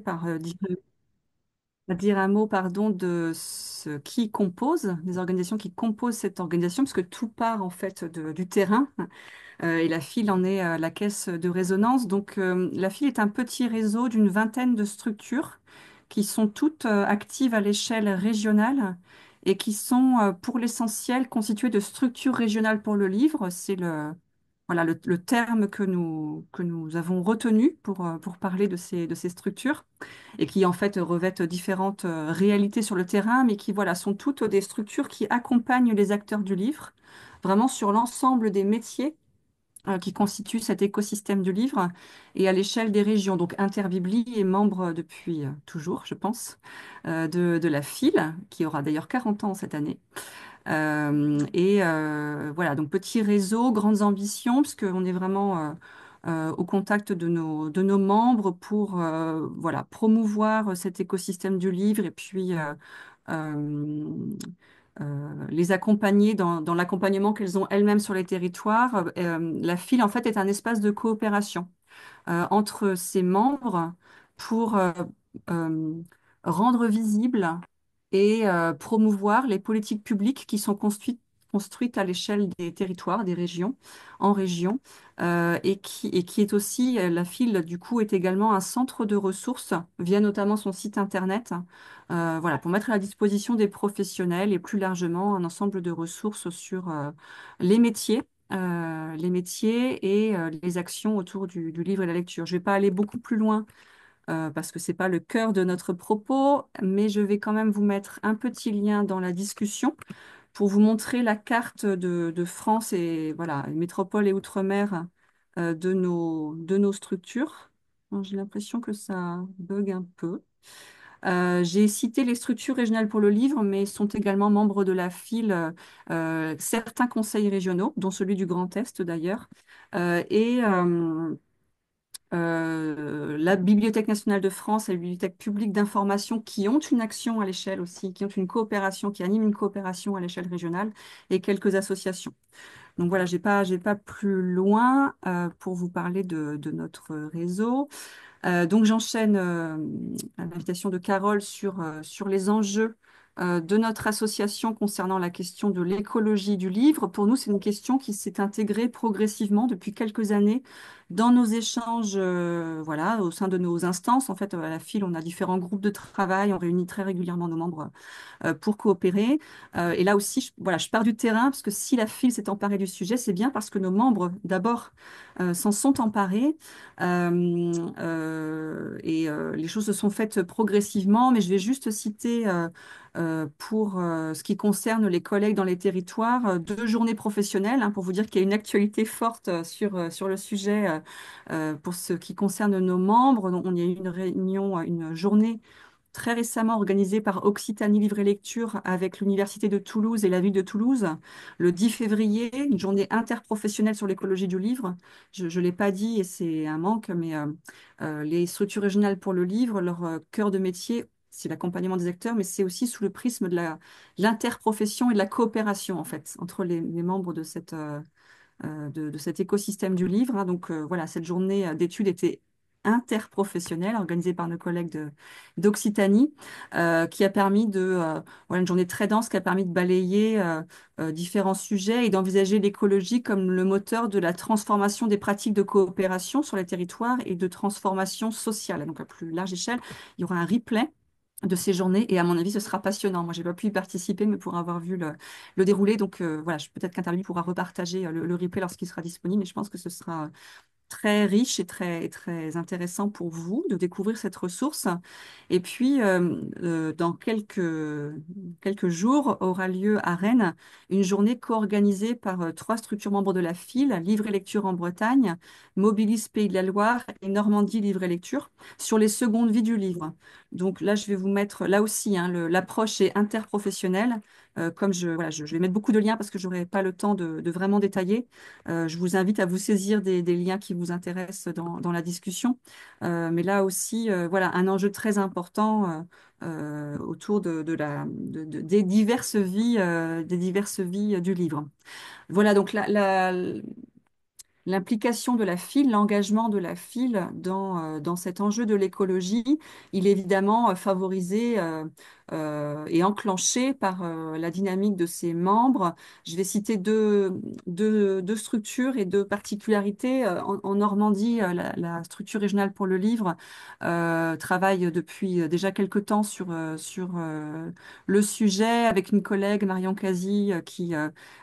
par dire un mot, pardon, de ce qui compose, des organisations qui composent cette organisation, parce que tout part en fait du terrain. Et la FIL en est la caisse de résonance. Donc, la FIL est un petit réseau d'une vingtaine de structures qui sont toutes actives à l'échelle régionale et qui sont, pour l'essentiel, constituées de structures régionales pour le livre. C'est voilà, le terme que nous avons retenu pour parler de ces structures et qui, en fait, revêtent différentes réalités sur le terrain, mais qui, voilà, sont toutes des structures qui accompagnent les acteurs du livre, vraiment sur l'ensemble des métiers qui constitue cet écosystème du livre et à l'échelle des régions. Donc Interbibli est membre depuis toujours, je pense, de la FIL, qui aura d'ailleurs 40 ans cette année. Voilà, donc petit réseau, grandes ambitions, parce qu'on est vraiment au contact de nos membres pour voilà, promouvoir cet écosystème du livre et puis euh, les accompagner dans l'accompagnement qu'elles ont elles-mêmes sur les territoires. La FIL, en fait, est un espace de coopération entre ses membres pour euh, rendre visible et promouvoir les politiques publiques qui sont construites à l'échelle des territoires, des régions, en région, et qui est aussi, la FIL, du coup, est également un centre de ressources via notamment son site internet, voilà, pour mettre à la disposition des professionnels et plus largement un ensemble de ressources sur les métiers les métiers et les actions autour du livre et de la lecture. Je ne vais pas aller beaucoup plus loin parce que ce n'est pas le cœur de notre propos, mais je vais quand même vous mettre un petit lien dans la discussion pour vous montrer la carte de France et voilà, métropole et outre-mer de nos structures. Bon, j'ai l'impression que ça bug un peu. J'ai cité les structures régionales pour le livre, mais sont également membres de la FIL certains conseils régionaux, dont celui du Grand Est d'ailleurs, et la Bibliothèque nationale de France et la Bibliothèque publique d'information qui ont une action à l'échelle aussi, qui ont une coopération, qui animent une coopération à l'échelle régionale, et quelques associations. Donc voilà, j'ai pas plus loin pour vous parler de notre réseau. Donc j'enchaîne à l'invitation de Carole sur les enjeux de notre association concernant la question de l'écologie du livre. Pour nous, c'est une question qui s'est intégrée progressivement depuis quelques années dans nos échanges, voilà, au sein de nos instances. En fait, à la FIL, on a différents groupes de travail, on réunit très régulièrement nos membres pour coopérer. Et là aussi, voilà, je pars du terrain parce que si la FIL s'est emparée du sujet, c'est bien parce que nos membres, d'abord, s'en sont emparés. Les choses se sont faites progressivement, mais je vais juste citer pour ce qui concerne les collègues dans les territoires, deux journées professionnelles, hein, pour vous dire qu'il y a une actualité forte sur le sujet pour ce qui concerne nos membres. Donc, on y a eu une réunion, une journée très récemment organisée par Occitanie Livre et Lecture avec l'Université de Toulouse et la ville de Toulouse, le 10 février, une journée interprofessionnelle sur l'écologie du livre. Je ne l'ai pas dit et c'est un manque, mais les structures régionales pour le livre, leur cœur de métier, c'est l'accompagnement des acteurs, mais c'est aussi sous le prisme de l'interprofession et de la coopération, en fait, entre les membres de de cet écosystème du livre, hein. Donc voilà, cette journée d'études était interprofessionnelle organisée par nos collègues d'Occitanie, qui a permis voilà, une journée très dense qui a permis de balayer différents sujets et d'envisager l'écologie comme le moteur de la transformation des pratiques de coopération sur les territoires et de transformation sociale. Donc à plus large échelle, il y aura un replay de ces journées et à mon avis ce sera passionnant. Moi j'ai pas pu y participer mais pour avoir vu le déroulé donc voilà peut-être qu'Interview pourra repartager le replay lorsqu'il sera disponible mais je pense que ce sera très riche et très intéressant pour vous de découvrir cette ressource. Et puis, dans quelques jours, aura lieu à Rennes une journée co-organisée par trois structures membres de la FIL, Livre et Lecture en Bretagne, Mobilis Pays de la Loire et Normandie Livre et Lecture, sur les secondes vies du livre. Donc là, je vais vous mettre, là aussi, hein, l'approche est interprofessionnelle. Comme voilà, je vais mettre beaucoup de liens parce que j'aurai pas le temps de vraiment détailler. Je vous invite à vous saisir des liens qui vous intéressent dans la discussion. Mais là aussi, voilà, un enjeu très important autour des diverses vies du livre. Voilà, donc l'implication de la file, l'engagement de la file dans cet enjeu de l'écologie, il est évidemment favorisé et enclenché par la dynamique de ses membres. Je vais citer deux structures et deux particularités. En Normandie, la structure régionale pour le livre travaille depuis déjà quelque temps sur le sujet avec une collègue, Marion Casi, qui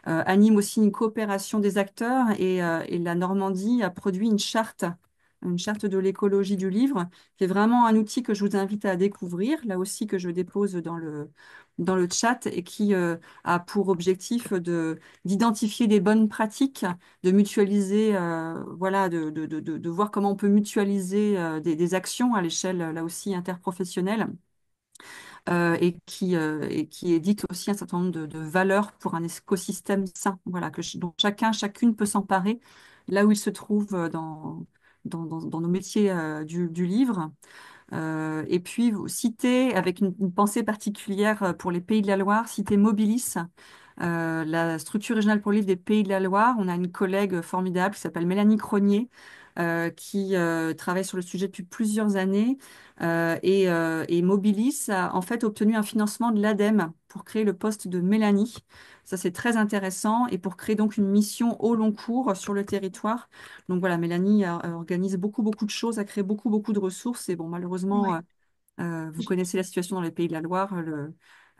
anime aussi une coopération des acteurs et la Normandie a produit une charte de l'écologie du livre, qui est vraiment un outil que je vous invite à découvrir, là aussi que je dépose dans le chat et qui a pour objectif d'identifier des bonnes pratiques, de mutualiser, voilà, de voir comment on peut mutualiser des actions à l'échelle, là aussi, interprofessionnelle et qui édite aussi un certain nombre de valeurs pour un écosystème sain, voilà, dont chacune peut s'emparer là où il se trouve dans nos métiers du livre. Et puis, vous citez, avec une pensée particulière pour les Pays de la Loire, citez Mobilis, la structure régionale pour le livre des Pays de la Loire. On a une collègue formidable qui s'appelle Mélanie Cronier, qui travaille sur le sujet depuis plusieurs années. Et Mobilis a en fait obtenu un financement de l'ADEME pour créer le poste de Mélanie. Ça, c'est très intéressant. Et pour créer donc une mission au long cours sur le territoire. Donc voilà, Mélanie organise beaucoup de choses, a créé beaucoup de ressources. Et bon, malheureusement, Ouais. vous connaissez la situation dans les Pays de la Loire.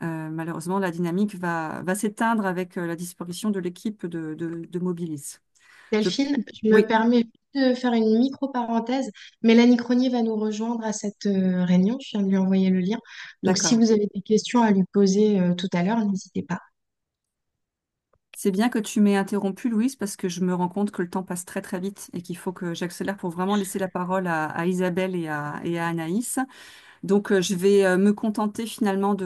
Malheureusement, la dynamique va s'éteindre avec la disparition de l'équipe de Mobilis. Je- Delphine, je me Oui, permets juste de faire une micro-parenthèse. Mélanie Cronier va nous rejoindre à cette réunion. Je viens de lui envoyer le lien. Donc, si d'accord. vous avez des questions à lui poser tout à l'heure, n'hésitez pas. C'est bien que tu m'aies interrompu, Louise, parce que je me rends compte que le temps passe très vite et qu'il faut que j'accélère pour vraiment laisser la parole à Isabelle et à Anaïs. Donc, je vais me contenter finalement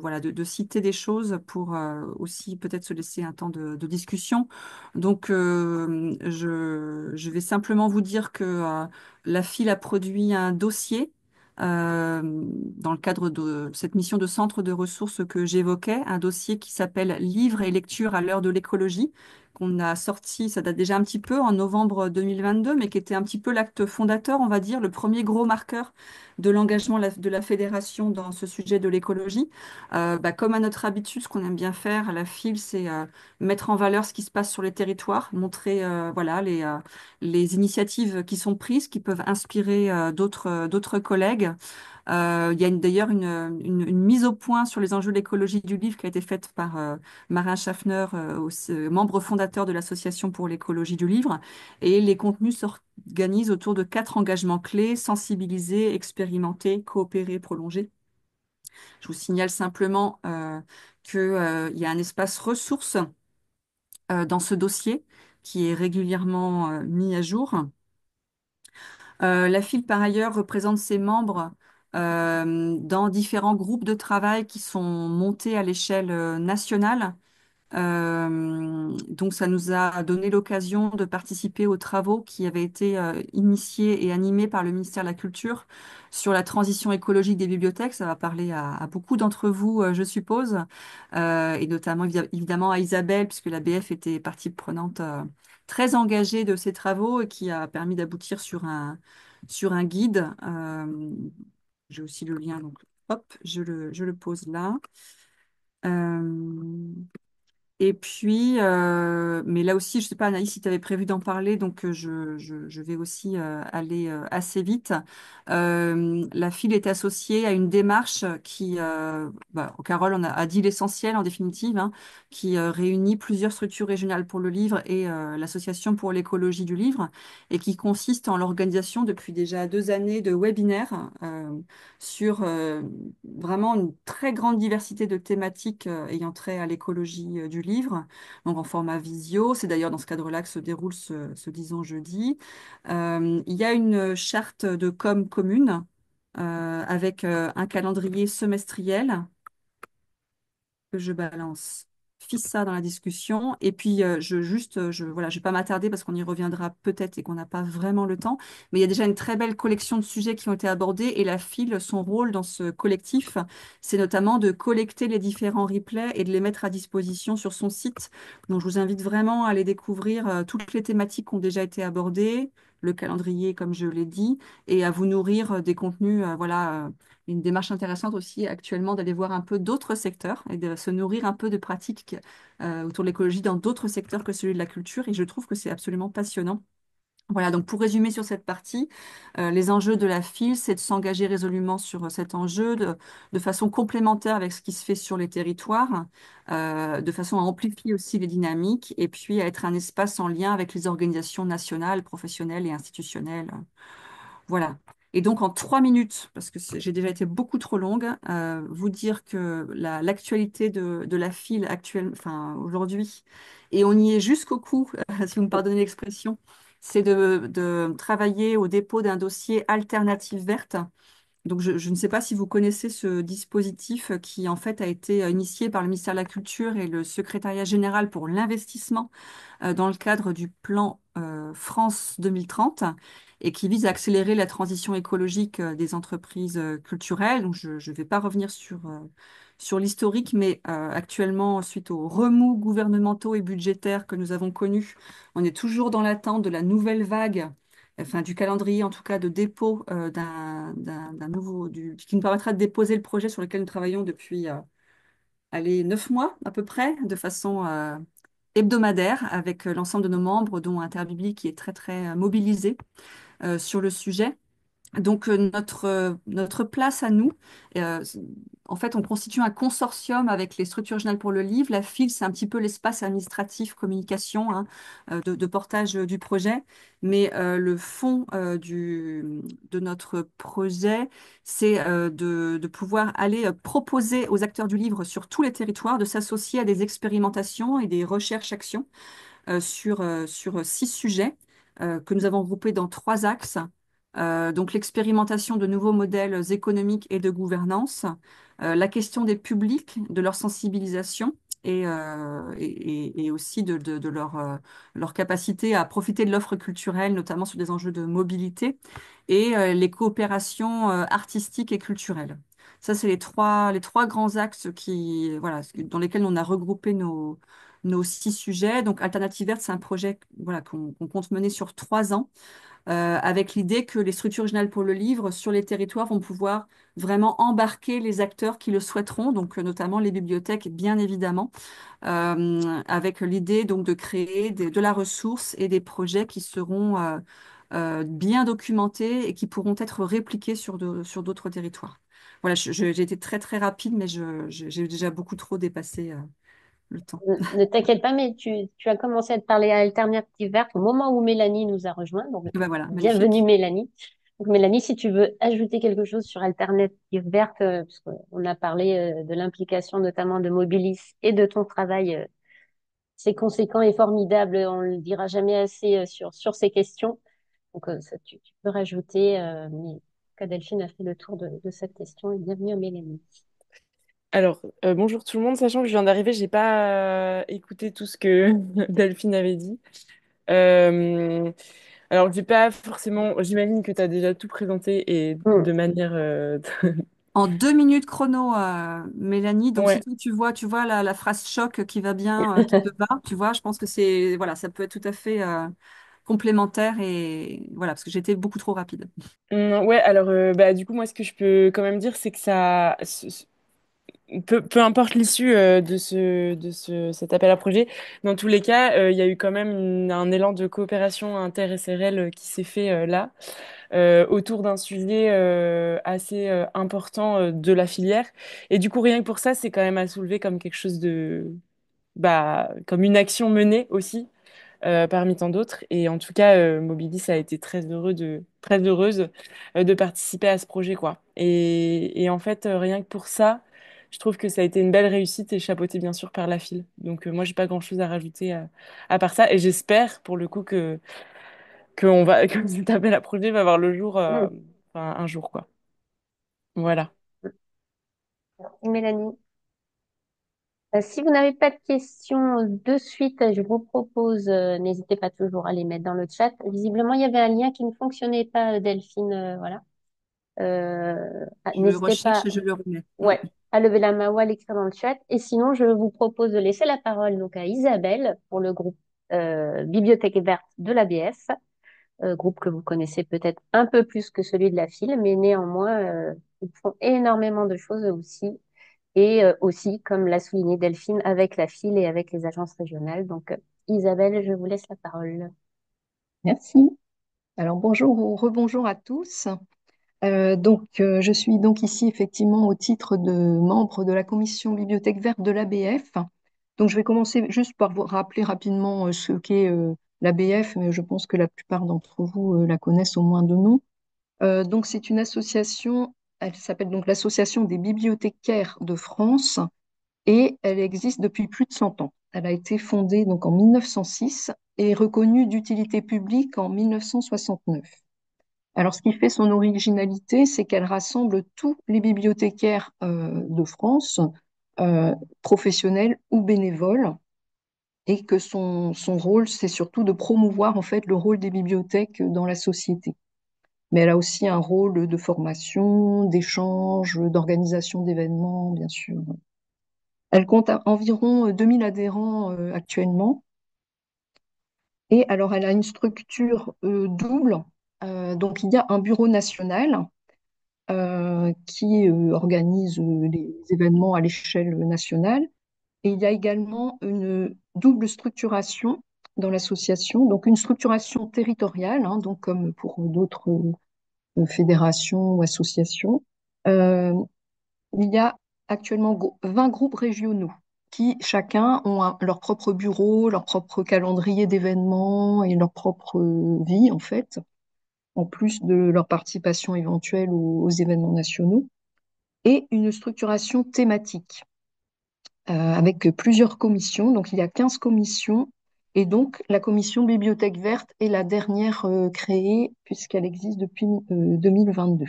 voilà, de citer des choses pour aussi peut-être se laisser un temps de discussion. Donc, je vais simplement vous dire que la FIL a produit un dossier dans le cadre de cette mission de centre de ressources que j'évoquais, un dossier qui s'appelle Livres et lectures à l'heure de l'écologie, qu'on a sorti, ça date déjà un petit peu, en novembre 2022, mais qui était un petit peu l'acte fondateur, on va dire, le premier gros marqueur de l'engagement de la fédération dans ce sujet de l'écologie. Comme à notre habitude, ce qu'on aime bien faire à la FIL, c'est mettre en valeur ce qui se passe sur les territoires, montrer voilà, les initiatives qui sont prises, qui peuvent inspirer d'autres collègues. Il y a d'ailleurs une mise au point sur les enjeux de l'écologie du livre qui a été faite par Marin Schaffner, membre fondateur de l'Association pour l'écologie du livre. Et les contenus s'organisent autour de 4 engagements clés: sensibiliser, expérimenter, coopérer, prolonger. Je vous signale simplement qu'il y a un espace ressources dans ce dossier qui est régulièrement mis à jour. La FIL, par ailleurs, représente ses membres dans différents groupes de travail qui sont montés à l'échelle nationale. Donc, ça nous a donné l'occasion de participer aux travaux qui avaient été initiés et animés par le ministère de la Culture sur la transition écologique des bibliothèques. Ça va parler à beaucoup d'entre vous, je suppose, et notamment évidemment à Isabelle, puisque la BF était partie prenante très engagée de ces travaux et qui a permis d'aboutir sur un guide. J'ai aussi le lien, donc hop, je le pose là. Euh, et puis, mais là aussi, je sais pas, Anaïs, si tu avais prévu d'en parler, donc je vais aussi aller assez vite. La FIL est associée à une démarche Carole a dit l'essentiel en définitive, hein, qui réunit plusieurs structures régionales pour le livre et l'Association pour l'écologie du livre, et qui consiste en l'organisation depuis déjà 2 années de webinaires sur vraiment une très grande diversité de thématiques ayant trait à l'écologie du livre, donc en format visio. C'est d'ailleurs dans ce cadre-là que se déroule ce Disons jeudi. Il y a une charte de com commune avec un calendrier semestriel que je balance. ça dans la discussion. Et puis, voilà, je vais pas m'attarder parce qu'on y reviendra peut-être et qu'on n'a pas vraiment le temps. Mais il y a déjà une très belle collection de sujets qui ont été abordés. Et la FIL, son rôle dans ce collectif, c'est notamment de collecter les différents replays et de les mettre à disposition sur son site. Donc, je vous invite vraiment à aller découvrir toutes les thématiques qui ont déjà été abordées, le calendrier, comme je l'ai dit, et à vous nourrir des contenus, voilà, une démarche intéressante aussi actuellement d'aller voir un peu d'autres secteurs et de se nourrir un peu de pratiques autour de l'écologie dans d'autres secteurs que celui de la culture. Et je trouve que c'est absolument passionnant. Voilà, donc pour résumer sur cette partie, les enjeux de la FIL, c'est de s'engager résolument sur cet enjeu de façon complémentaire avec ce qui se fait sur les territoires, de façon à amplifier aussi les dynamiques et puis à être un espace en lien avec les organisations nationales, professionnelles et institutionnelles. Voilà. Et donc en 3 minutes, parce que j'ai déjà été beaucoup trop longue, vous dire que l'actualité de la file actuelle, enfin aujourd'hui, et on y est jusqu'au cou, si vous me pardonnez l'expression, c'est de travailler au dépôt d'un dossier alternative verte. Donc je ne sais pas si vous connaissez ce dispositif qui en fait a été initié par le ministère de la Culture et le Secrétariat général pour l'investissement dans le cadre du plan France 2030 et qui vise à accélérer la transition écologique des entreprises culturelles. Donc, je ne vais pas revenir sur l'historique, mais actuellement, suite aux remous gouvernementaux et budgétaires que nous avons connus, on est toujours dans l'attente de la nouvelle vague, enfin du calendrier en tout cas de dépôt d'un nouveau, qui nous permettra de déposer le projet sur lequel nous travaillons depuis allez, 9 mois à peu près, de façon hebdomadaire avec l'ensemble de nos membres, dont Interbiblique qui est très très mobilisé sur le sujet. Donc notre place à nous, euh, en fait, on constitue un consortium avec les structures régionales pour le livre. La FIL, c'est un petit peu l'espace administratif, communication, hein, de portage du projet. Mais le fond de notre projet, c'est de pouvoir aller proposer aux acteurs du livre sur tous les territoires de s'associer à des expérimentations et des recherches-actions sur 6 sujets que nous avons groupés dans 3 axes. Donc l'expérimentation de nouveaux modèles économiques et de gouvernance, la question des publics, de leur sensibilisation et aussi de leur capacité à profiter de l'offre culturelle, notamment sur des enjeux de mobilité, et les coopérations artistiques et culturelles. Ça, c'est les trois grands axes voilà, dans lesquels on a regroupé nos 6 sujets. Donc, Alternative Verte, c'est un projet voilà, qu'on compte mener sur 3 ans, avec l'idée que les structures régionales pour le livre sur les territoires vont pouvoir vraiment embarquer les acteurs qui le souhaiteront, donc notamment les bibliothèques, bien évidemment, avec l'idée donc de créer de la ressource et des projets qui seront bien documentés et qui pourront être répliqués sur d'autres territoires. Voilà, j'ai été très très rapide, mais j'ai déjà beaucoup trop dépassé le temps. Ne t'inquiète pas, mais tu as commencé à te parler à Alternative Verte au moment où Mélanie nous a rejoint. Donc, Et ben voilà, bienvenue magnifique. Mélanie. Donc, Mélanie, si tu veux ajouter quelque chose sur Alternative Verte, parce qu'on a parlé de l'implication notamment de Mobilis et de ton travail, c'est conséquent et formidable. On ne le dira jamais assez sur ces questions. Donc, ça, tu peux rajouter. Mais en tout cas, Delphine a fait le tour de cette question et bienvenue à Mélanie. Alors, bonjour tout le monde, sachant que je viens d'arriver, j'ai pas écouté tout ce que Delphine avait dit. Euh, alors, j'ai pas forcément, j'imagine que tu as déjà tout présenté et Hmm. de manière. En 2 minutes chrono, Mélanie. Donc, si Ouais. toi, tu vois la phrase choc qui va bien, qui te va, tu vois, je pense que c'est, voilà, ça peut être tout à fait complémentaire et voilà, parce que j'étais beaucoup trop rapide. Ouais, alors, bah, du coup, moi, ce que je peux quand même dire, c'est que peu importe l'issue cet appel à projet, dans tous les cas, il y a eu quand même un élan de coopération inter-SRL qui s'est fait là, autour d'un sujet assez important de la filière. Et du coup, rien que pour ça, c'est quand même à soulever comme quelque chose bah, comme une action menée aussi parmi tant d'autres. Et en tout cas, Mobilis a été très heureuse de participer à ce projet, quoi. Et en fait, rien que pour ça, je trouve que ça a été une belle réussite et chapeauté bien sûr par la file. Donc moi, j'ai pas grand-chose à rajouter à part ça. Et j'espère pour le coup que cet appel à projet va voir le jour, Hmm. enfin, un jour, quoi. Voilà. Mélanie. Si vous n'avez pas de questions de suite, je vous propose, n'hésitez pas toujours à les mettre dans le chat. Visiblement, il y avait un lien qui ne fonctionnait pas, Delphine. Voilà. Je le N'hésitez recherche pas, et je le remets. ouais, à lever la main ou à l'écrire dans le chat. Et sinon, je vous propose de laisser la parole donc à Isabelle pour le groupe Bibliothèque verte de l'ABF, groupe que vous connaissez peut-être un peu plus que celui de la FIL, mais néanmoins, ils font énormément de choses aussi. Et aussi, comme l'a souligné Delphine, avec la FIL et avec les agences régionales. Donc, Isabelle, je vous laisse la parole. Merci. Alors bonjour ou rebonjour à tous. Je suis donc ici effectivement au titre de membre de la commission Bibliothèque verte de l'ABF. Donc je vais commencer juste par vous rappeler rapidement ce qu'est l'ABF, mais je pense que la plupart d'entre vous la connaissent au moins de nom. Donc c'est une association, elle s'appelle donc l'Association des bibliothécaires de France et elle existe depuis plus de 100 ans. Elle a été fondée donc en 1906 et reconnue d'utilité publique en 1969. Alors, ce qui fait son originalité, c'est qu'elle rassemble tous les bibliothécaires de France, euh, professionnels ou bénévoles, et que son rôle, c'est surtout de promouvoir en fait le rôle des bibliothèques dans la société. Mais elle a aussi un rôle de formation, d'échange, d'organisation d'événements, bien sûr. Elle compte environ 2000 adhérents actuellement. Et alors, elle a une structure double. Donc, il y a un bureau national qui organise les événements à l'échelle nationale. Et il y a également une double structuration dans l'association, donc une structuration territoriale, hein, donc comme pour d'autres fédérations ou associations. Euh, il y a actuellement 20 groupes régionaux qui chacun ont leur propre bureau, leur propre calendrier d'événements et leur propre vie en fait, en plus de leur participation éventuelle aux événements nationaux, et une structuration thématique avec plusieurs commissions. Donc il y a 15 commissions, et donc la commission Bibliothèque verte est la dernière créée puisqu'elle existe depuis 2022.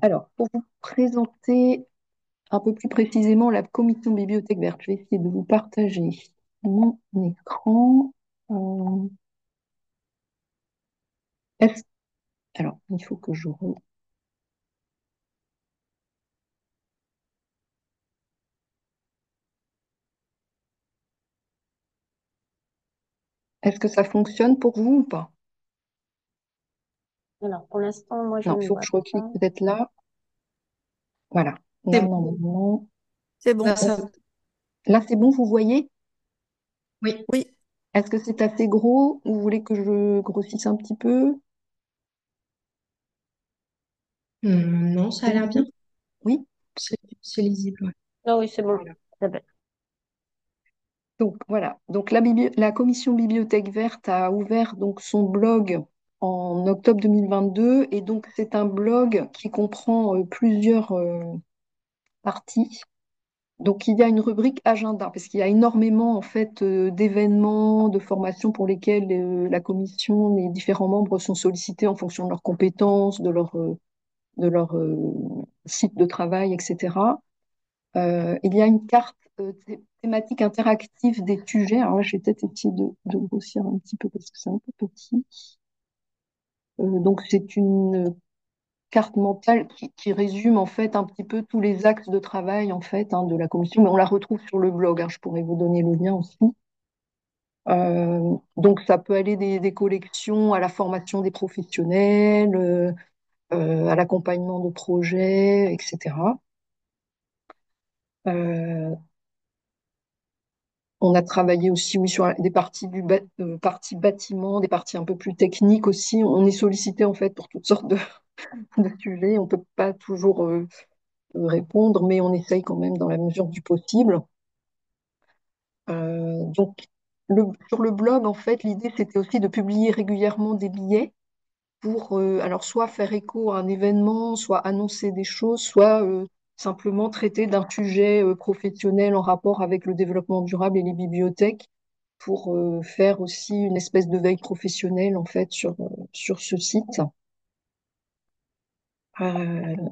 Alors, pour vous présenter un peu plus précisément la commission Bibliothèque verte, je vais essayer de vous partager mon écran. Euh, est-ce- alors, il faut que je... Est-ce que ça fonctionne pour vous ou pas? Alors, pour l'instant, moi, je Non, il ne faut que vois je pas. reclique peut-être là. Voilà. C'est Là, bon. normalement. C'est bon, Là, ça. Là, c'est bon, vous voyez? oui. Oui. Est-ce que c'est assez gros ou vous voulez que je grossisse un petit peu? Non, ça C'est a l'air bien. lisible. Oui? C'est lisible, ouais. Ah oui, c'est bon, Voilà. Isabelle. Donc voilà. Donc la commission Bibliothèque verte a ouvert donc son blog en octobre 2022 et donc c'est un blog qui comprend plusieurs parties. Donc il y a une rubrique agenda parce qu'il y a énormément en fait d'événements, de formations pour lesquels la commission, les différents membres sont sollicités en fonction de leurs compétences, de leur site de travail, etc. Il y a une carte thématique interactive des sujets. Alors là, je vais peut-être essayer de grossir un petit peu parce que c'est un peu petit. Donc, c'est une carte mentale qui résume en fait un petit peu tous les axes de travail en fait hein, de la commission, mais on la retrouve sur le blog. Hein, je pourrais vous donner le lien aussi. Donc, ça peut aller des collections à la formation des professionnels, à l'accompagnement de projets, etc. Euh, On a travaillé aussi oui, sur des parties parties bâtiments, des parties un peu plus techniques aussi. On est sollicité en fait pour toutes sortes de sujets. On ne peut pas toujours répondre, mais on essaye quand même dans la mesure du possible. Donc, sur le blog, en fait, l'idée c'était aussi de publier régulièrement des billets pour alors soit faire écho à un événement, soit annoncer des choses, soit simplement traiter d'un sujet professionnel en rapport avec le développement durable et les bibliothèques pour faire aussi une espèce de veille professionnelle en fait sur ce site. Euh,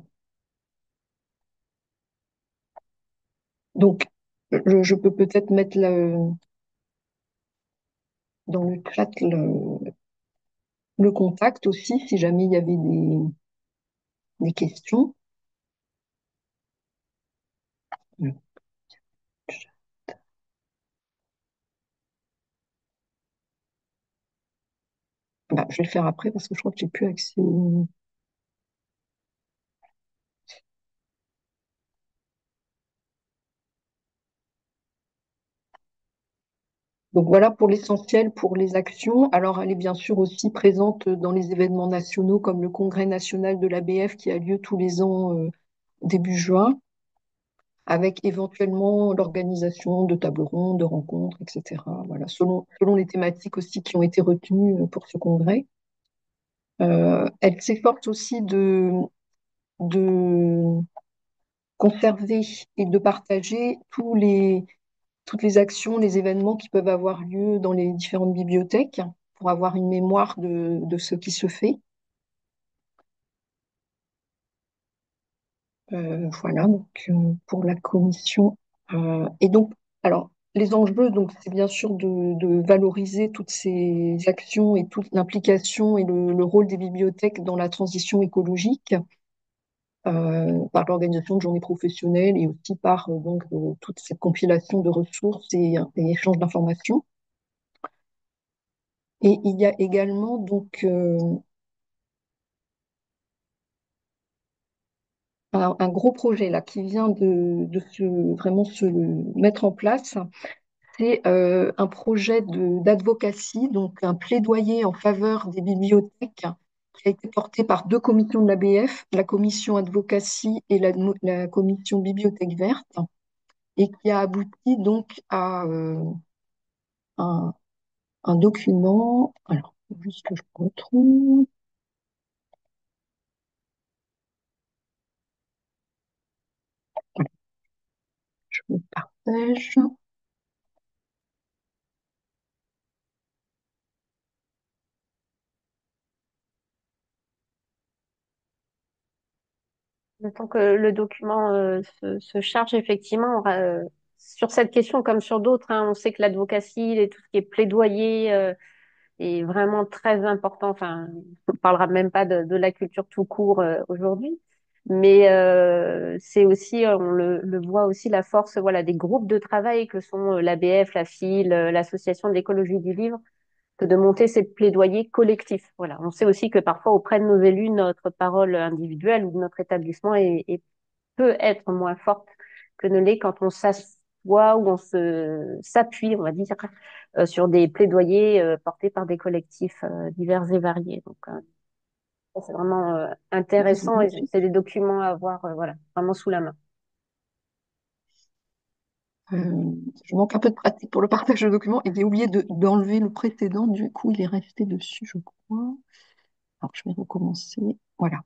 Donc, je peux peut-être mettre dans le chat le contact aussi, si jamais il y avait des questions. Bah, je vais le faire après parce que je crois que j'ai plus accès au... Donc voilà pour l'essentiel, pour les actions. Alors elle est bien sûr aussi présente dans les événements nationaux comme le Congrès national de l'ABF qui a lieu tous les ans début juin, avec éventuellement l'organisation de tables rondes, de rencontres, etc. Voilà, selon les thématiques aussi qui ont été retenues pour ce congrès. Elle s'efforce aussi de conserver et de partager toutes les actions, les événements qui peuvent avoir lieu dans les différentes bibliothèques pour avoir une mémoire de ce qui se fait. Voilà, donc pour la commission. Et donc, alors, les enjeux, donc, c'est bien sûr de valoriser toutes ces actions et toute l'implication et le rôle des bibliothèques dans la transition écologique par l'organisation de journées professionnelles et aussi par donc, toute cette compilation de ressources et échange d'informations. Et il y a également donc un gros projet là qui vient vraiment se mettre en place. C'est un projet d'advocacy, donc un plaidoyer en faveur des bibliothèques qui a été porté par deux commissions de l'ABF, la commission advocacy et la commission bibliothèque verte, et qui a abouti donc à un, un document. Alors, faut juste que je retrouve. Voilà, je vous partage. Le temps que le document se charge, effectivement, sur cette question comme sur d'autres, hein, on sait que l'advocacy et tout ce qui est plaidoyer est vraiment très important. Enfin, on ne parlera même pas de la culture tout court aujourd'hui, mais c'est aussi, on le voit aussi, la force voilà, des groupes de travail que sont l'ABF, la FIL, l'Association de l'écologie du livre, que de monter ces plaidoyers collectifs. Voilà. On sait aussi que parfois, auprès de nos élus, notre parole individuelle ou de notre établissement peut être moins forte que ne l'est quand on s'assoit ou on s'appuie, on va dire, sur des plaidoyers portés par des collectifs divers et variés. Donc, ça, c'est vraiment intéressant et c'est des documents à avoir, voilà, vraiment sous la main. Je manque un peu de pratique pour le partage de documents et j'ai oublié d'enlever le précédent. Du coup, il est resté dessus, je crois. Alors, je vais recommencer. Voilà.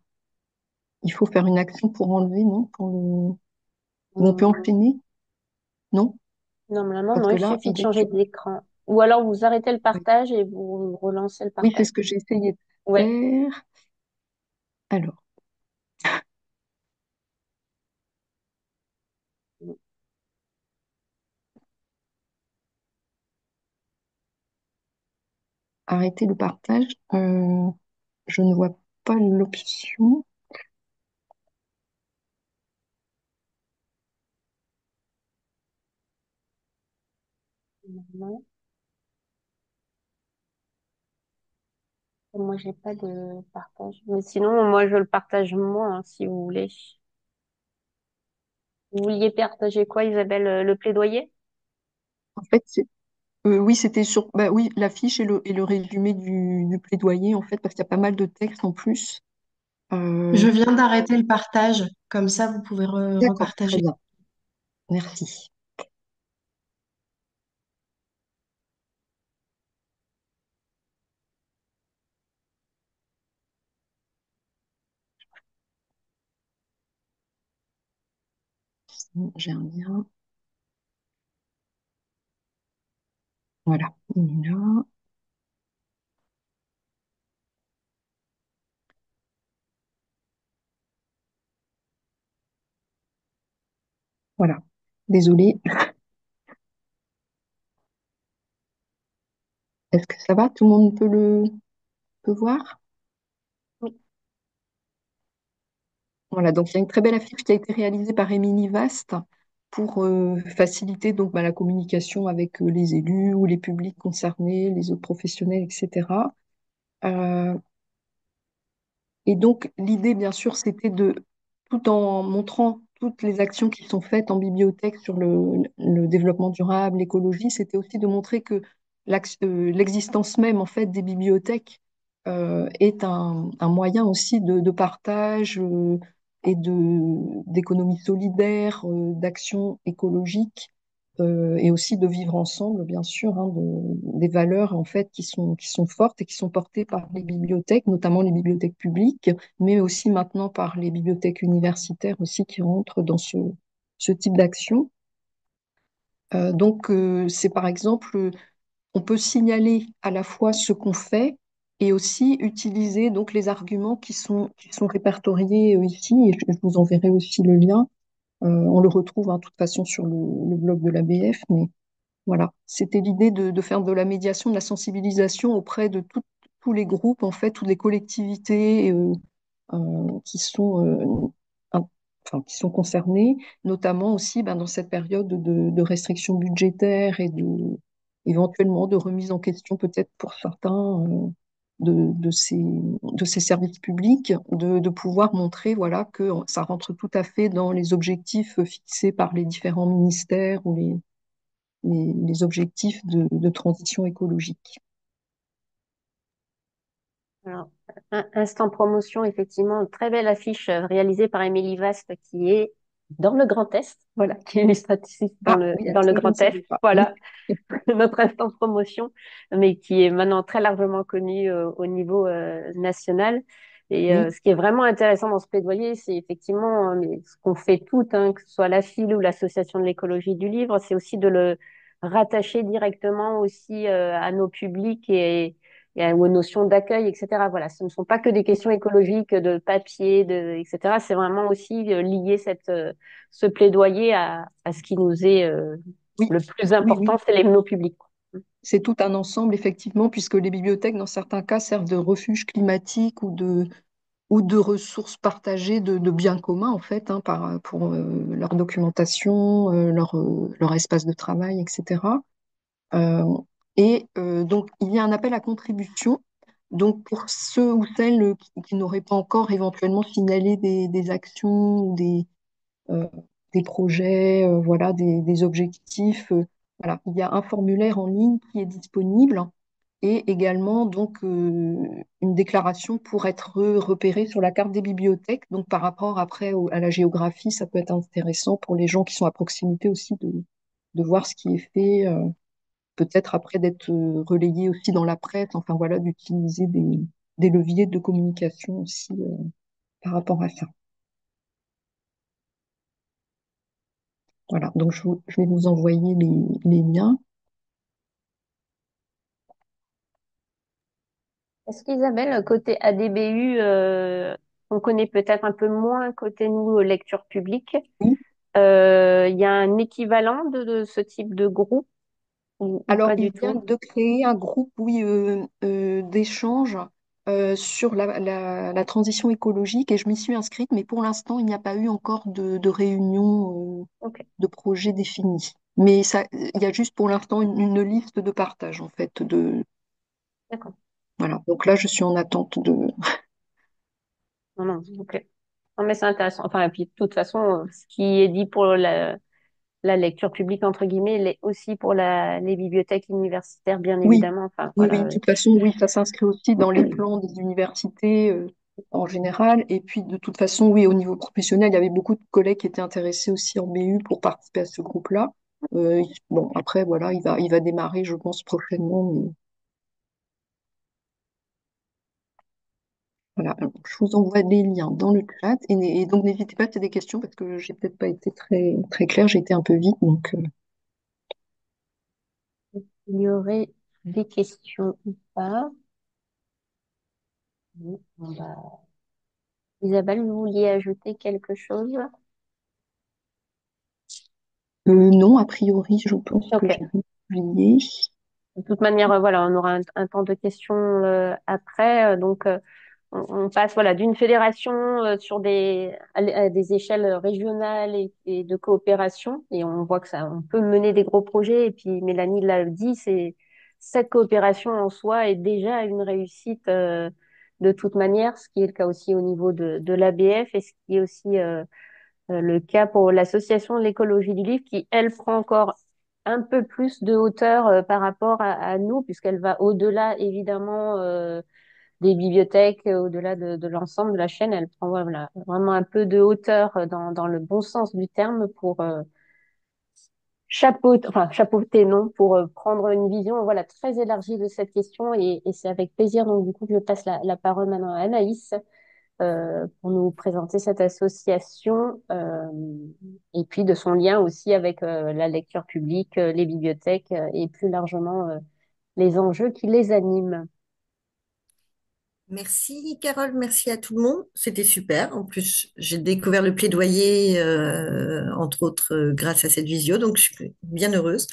Il faut faire une action pour enlever, non? Ou on peut Hum, enchaîner? Non? Normalement, Parce non, que il là, suffit il de est changer sur... d'écran. Ou alors vous arrêtez le Oui, partage et vous relancez le oui, c'est partage. ce que j'ai essayé de Ouais. faire. Alors, arrêter le partage. Je ne vois pas l'option. Non. Moi, j'ai pas de partage. Mais sinon, moi, je le partage moi, hein, si vous voulez. Vous vouliez partager quoi, Isabelle, le plaidoyer? En fait, oui, c'était sur bah, oui, l'affiche et le résumé du plaidoyer, en fait, parce qu'il y a pas mal de textes en plus. Euh, Je viens d'arrêter le partage, comme ça vous pouvez d'accord, très repartager. bien. Merci. J'ai un lien. Voilà, il est là. Voilà. Désolée. Est-ce que ça va? Tout le monde peut voir? Oui. Voilà, donc il y a une très belle affiche qui a été réalisée par Émilie Vast pour faciliter donc la communication avec les élus ou les publics concernés, les autres professionnels, etc. Euh, Et donc, l'idée, bien sûr, c'était tout en montrant toutes les actions qui sont faites en bibliothèque sur le développement durable, l'écologie, c'était aussi de montrer que l'existence même, en fait, des bibliothèques est un moyen aussi de partage et d'économie solidaire, d'action écologique et aussi de vivre ensemble, bien sûr, hein, des valeurs en fait qui sont fortes et qui sont portées par les bibliothèques, notamment les bibliothèques publiques, mais aussi maintenant par les bibliothèques universitaires aussi qui rentrent dans ce type d'action. C'est par exemple, on peut signaler à la fois ce qu'on fait et aussi utiliser donc les arguments qui sont répertoriés ici, et je vous enverrai aussi le lien. On le retrouve hein, de toute façon sur le blog de l'ABF, mais voilà, c'était l'idée de faire de la médiation, de la sensibilisation auprès de tous les groupes, en fait, toutes les collectivités qui sont, un- qui sont concernées, notamment aussi ben, dans cette période de restrictions budgétaires et éventuellement de remise en question peut-être pour certains de ces services publics, de pouvoir montrer voilà, que ça rentre tout à fait dans les objectifs fixés par les différents ministères ou les objectifs de transition écologique. Alors, instant promotion, effectivement, très belle affiche réalisée par Émilie Vast qui est dans le Grand Est, voilà, qui est illustratrice Ah oui, dans le ça je ne Grand Est, savais pas. Oui, voilà, notre instant promotion, mais qui est maintenant très largement connu au niveau national. Et oui, ce qui est vraiment intéressant dans ce plaidoyer, c'est effectivement ce qu'on fait toutes, hein, que ce soit la FIL ou l'Association de l'écologie du livre, c'est aussi de le rattacher directement aussi à nos publics et aux notions d'accueil, etc. Voilà, ce ne sont pas que des questions écologiques de papier, etc. C'est vraiment aussi lier ce plaidoyer à ce qui nous est oui, le plus oui, important, oui. c'est les mots publics. C'est tout un ensemble, effectivement, puisque les bibliothèques, dans certains cas, servent de refuge climatique ou de ressources partagées de biens communs, en fait, hein, pour leur documentation, leur espace de travail, etc. Euh, donc, il y a un appel à contribution. Donc, pour ceux ou celles qui n'auraient pas encore éventuellement signalé des actions ou euh, des projets, voilà, des objectifs, voilà, il y a un formulaire en ligne qui est disponible et également donc une déclaration pour être repéré sur la carte des bibliothèques. Donc, par rapport après à la géographie, ça peut être intéressant pour les gens qui sont à proximité aussi de voir ce qui est fait. Peut-être après d'être relayé aussi dans la presse, enfin voilà, d'utiliser des leviers de communication aussi par rapport à ça. Voilà, donc je vais vous envoyer les liens. Est-ce qu'Isabelle, côté ADBU, on connaît peut-être un peu moins côté nous, lecture publique. Oui. Il y a un équivalent de ce type de groupe ou Alors, pas il du vient tout? de créer un groupe, oui, d'échange sur la transition écologique et je m'y suis inscrite, mais pour l'instant, il n'y a pas eu encore de réunion Ok, de projet définie. Mais ça, il y a juste pour l'instant une liste de partage, en fait, d'accord. voilà. Donc là, je suis en attente de, Non, non, ok. Non, mais c'est intéressant. Enfin, et puis de toute façon, ce qui est dit pour la lecture publique, entre guillemets, l'est aussi pour les bibliothèques universitaires, bien oui, évidemment. Enfin, oui, oui, voilà. de toute façon, oui, ça s'inscrit aussi dans les plans des universités en général. Et puis, de toute façon, oui, au niveau professionnel, il y avait beaucoup de collègues qui étaient intéressés aussi en BU pour participer à ce groupe-là. Bon, après, voilà, il va démarrer, je pense, prochainement. Mais voilà, alors, je vous envoie les liens dans le chat. Et donc, n'hésitez pas à poser des questions parce que j'ai peut-être pas été très claire, j'ai été un peu vite. Donc, Il y aurait des questions ou pas? Oui, bon, bah, Isabelle, vous vouliez ajouter quelque chose? Non, a priori, je pense que Ok. j'ai rien oublié. De toute manière, voilà, on aura un temps de questions après. On passe voilà d'une fédération sur à des échelles régionales et de coopération, et on voit que ça, on peut mener des gros projets. Et puis Mélanie l'a dit, c'est cette coopération en soi est déjà une réussite de toute manière, ce qui est le cas aussi au niveau de l'ABF et ce qui est aussi le cas pour l'association de l'écologie du livre, qui elle prend encore un peu plus de hauteur par rapport à nous, puisqu'elle va au-delà évidemment des bibliothèques, au-delà de l'ensemble de la chaîne. Elle prend voilà, vraiment un peu de hauteur dans le bon sens du terme pour chapeauter, non, pour prendre une vision voilà, très élargie de cette question. Et c'est avec plaisir donc du coup que je passe la parole maintenant à Anaïs pour nous présenter cette association et puis de son lien aussi avec la lecture publique, les bibliothèques et plus largement les enjeux qui les animent. Merci Carole, merci à tout le monde. C'était super. En plus, j'ai découvert le plaidoyer, entre autres, grâce à cette visio, donc je suis bien heureuse.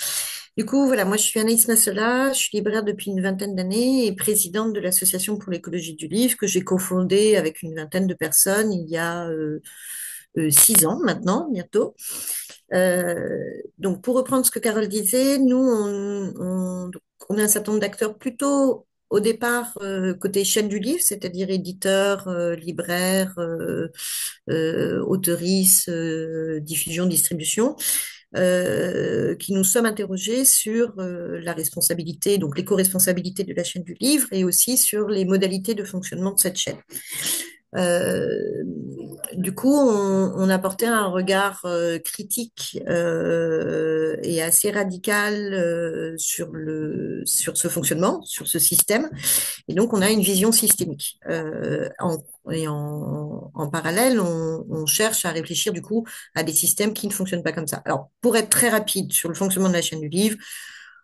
Du coup, voilà, moi je suis Anaïs Massola, je suis libraire depuis une vingtaine d'années et présidente de l'Association pour l'écologie du livre que j'ai cofondée avec une vingtaine de personnes il y a 6 ans maintenant, bientôt. Donc, pour reprendre ce que Carole disait, nous, on est un certain nombre d'acteurs plutôt au départ côté chaîne du livre, c'est-à-dire éditeurs, libraires, auteuristes, diffusion, distribution, qui nous sommes interrogés sur la responsabilité, donc l'éco-responsabilité de la chaîne du livre et aussi sur les modalités de fonctionnement de cette chaîne. Euh, du coup, on apportait un regard critique et assez radical sur ce fonctionnement, sur ce système. Et donc, on a une vision systémique. En parallèle, on cherche à réfléchir du coup à des systèmes qui ne fonctionnent pas comme ça. Alors, pour être très rapide sur le fonctionnement de la chaîne du livre,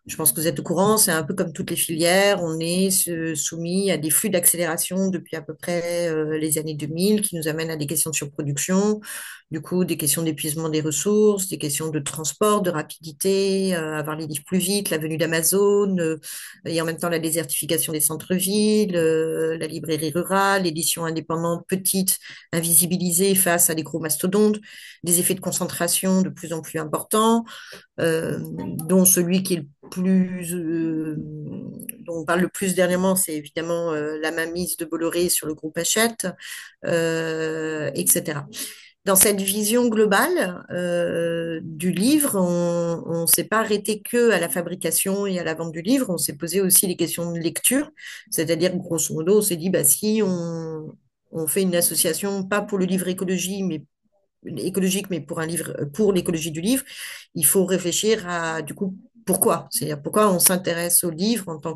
je pense que vous êtes au courant, c'est un peu comme toutes les filières, on est soumis à des flux d'accélération depuis à peu près les années 2000 qui nous amènent à des questions de surproduction, du coup des questions d'épuisement des ressources, des questions de transport, de rapidité, avoir les livres plus vite, la venue d'Amazon, et en même temps la désertification des centres-villes, la librairie rurale, l'édition indépendante petite, invisibilisée face à des gros mastodontes, des effets de concentration de plus en plus importants, euh, dont celui qui est le plus, dont on parle le plus dernièrement, c'est évidemment la mainmise de Bolloré sur le groupe Hachette, etc. Dans cette vision globale du livre, on ne s'est pas arrêté que à la fabrication et à la vente du livre, on s'est posé aussi les questions de lecture, c'est-à-dire grosso modo, on s'est dit, bah, si on fait une association, pas pour le livre écologique, mais pour un livre, pour l'écologie du livre, il faut réfléchir à, du coup, pourquoi? C'est-à-dire pourquoi on s'intéresse au livre en tant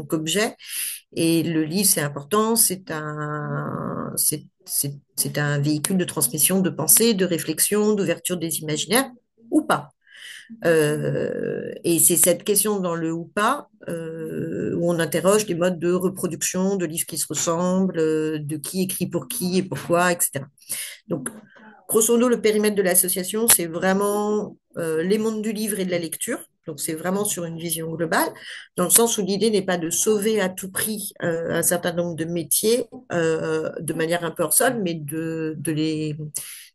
qu'objet. Et le livre, c'est important, c'est un véhicule de transmission de pensée, de réflexion, d'ouverture des imaginaires, ou pas. Et c'est cette question dans le ou pas où on interroge les modes de reproduction de livres qui se ressemblent, de qui écrit pour qui et pourquoi, etc. Donc, grosso modo, le périmètre de l'association, c'est vraiment les mondes du livre et de la lecture. Donc, c'est vraiment sur une vision globale, dans le sens où l'idée n'est pas de sauver à tout prix un certain nombre de métiers de manière un peu hors sol, mais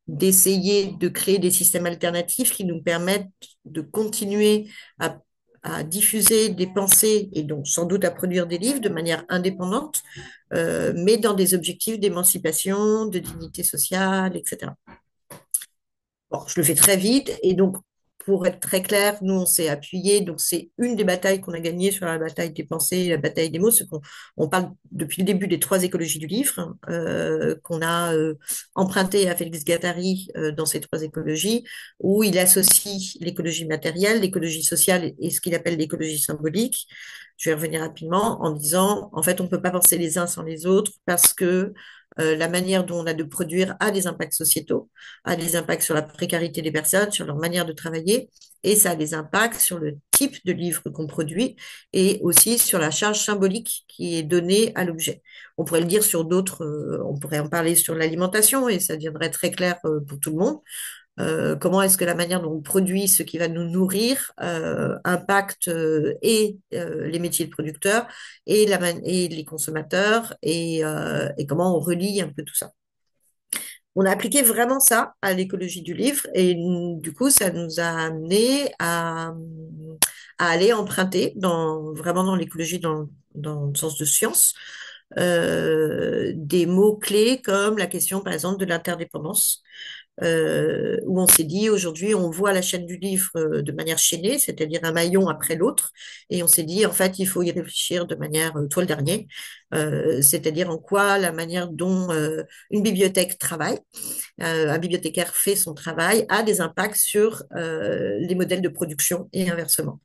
d'essayer de créer des systèmes alternatifs qui nous permettent de continuer à diffuser des pensées et donc sans doute à produire des livres de manière indépendante, mais dans des objectifs d'émancipation, de dignité sociale, etc. Bon, je le fais très vite et donc pour être très clair, nous on s'est appuyé, donc c'est une des batailles qu'on a gagnées sur la bataille des pensées et la bataille des mots, c'est qu'on parle depuis le début des 3 écologies du livre, qu'on a emprunté à Félix Guattari dans ces 3 écologies, où il associe l'écologie matérielle, l'écologie sociale et ce qu'il appelle l'écologie symbolique. Je vais revenir rapidement en disant, en fait, on ne peut pas penser les uns sans les autres parce que la manière dont on a de produire a des impacts sociétaux, a des impacts sur la précarité des personnes, sur leur manière de travailler, et ça a des impacts sur le type de livre qu'on produit et aussi sur la charge symbolique qui est donnée à l'objet. On pourrait le dire sur d'autres, on pourrait en parler sur l'alimentation et ça deviendrait très clair pour tout le monde. comment est-ce que la manière dont on produit ce qui va nous nourrir impacte les métiers de producteurs et les consommateurs et comment on relie un peu tout ça. On a appliqué vraiment ça à l'écologie du livre et du coup, ça nous a amené à aller emprunter vraiment dans l'écologie dans le sens de science, des mots-clés comme la question, par exemple, de l'interdépendance, où on s'est dit aujourd'hui, on voit la chaîne du livre de manière chaînée, c'est-à-dire un maillon après l'autre, et on s'est dit, en fait, il faut y réfléchir de manière toile d'araignée, c'est-à-dire en quoi la manière dont une bibliothèque travaille, un bibliothécaire fait son travail, a des impacts sur les modèles de production et inversement.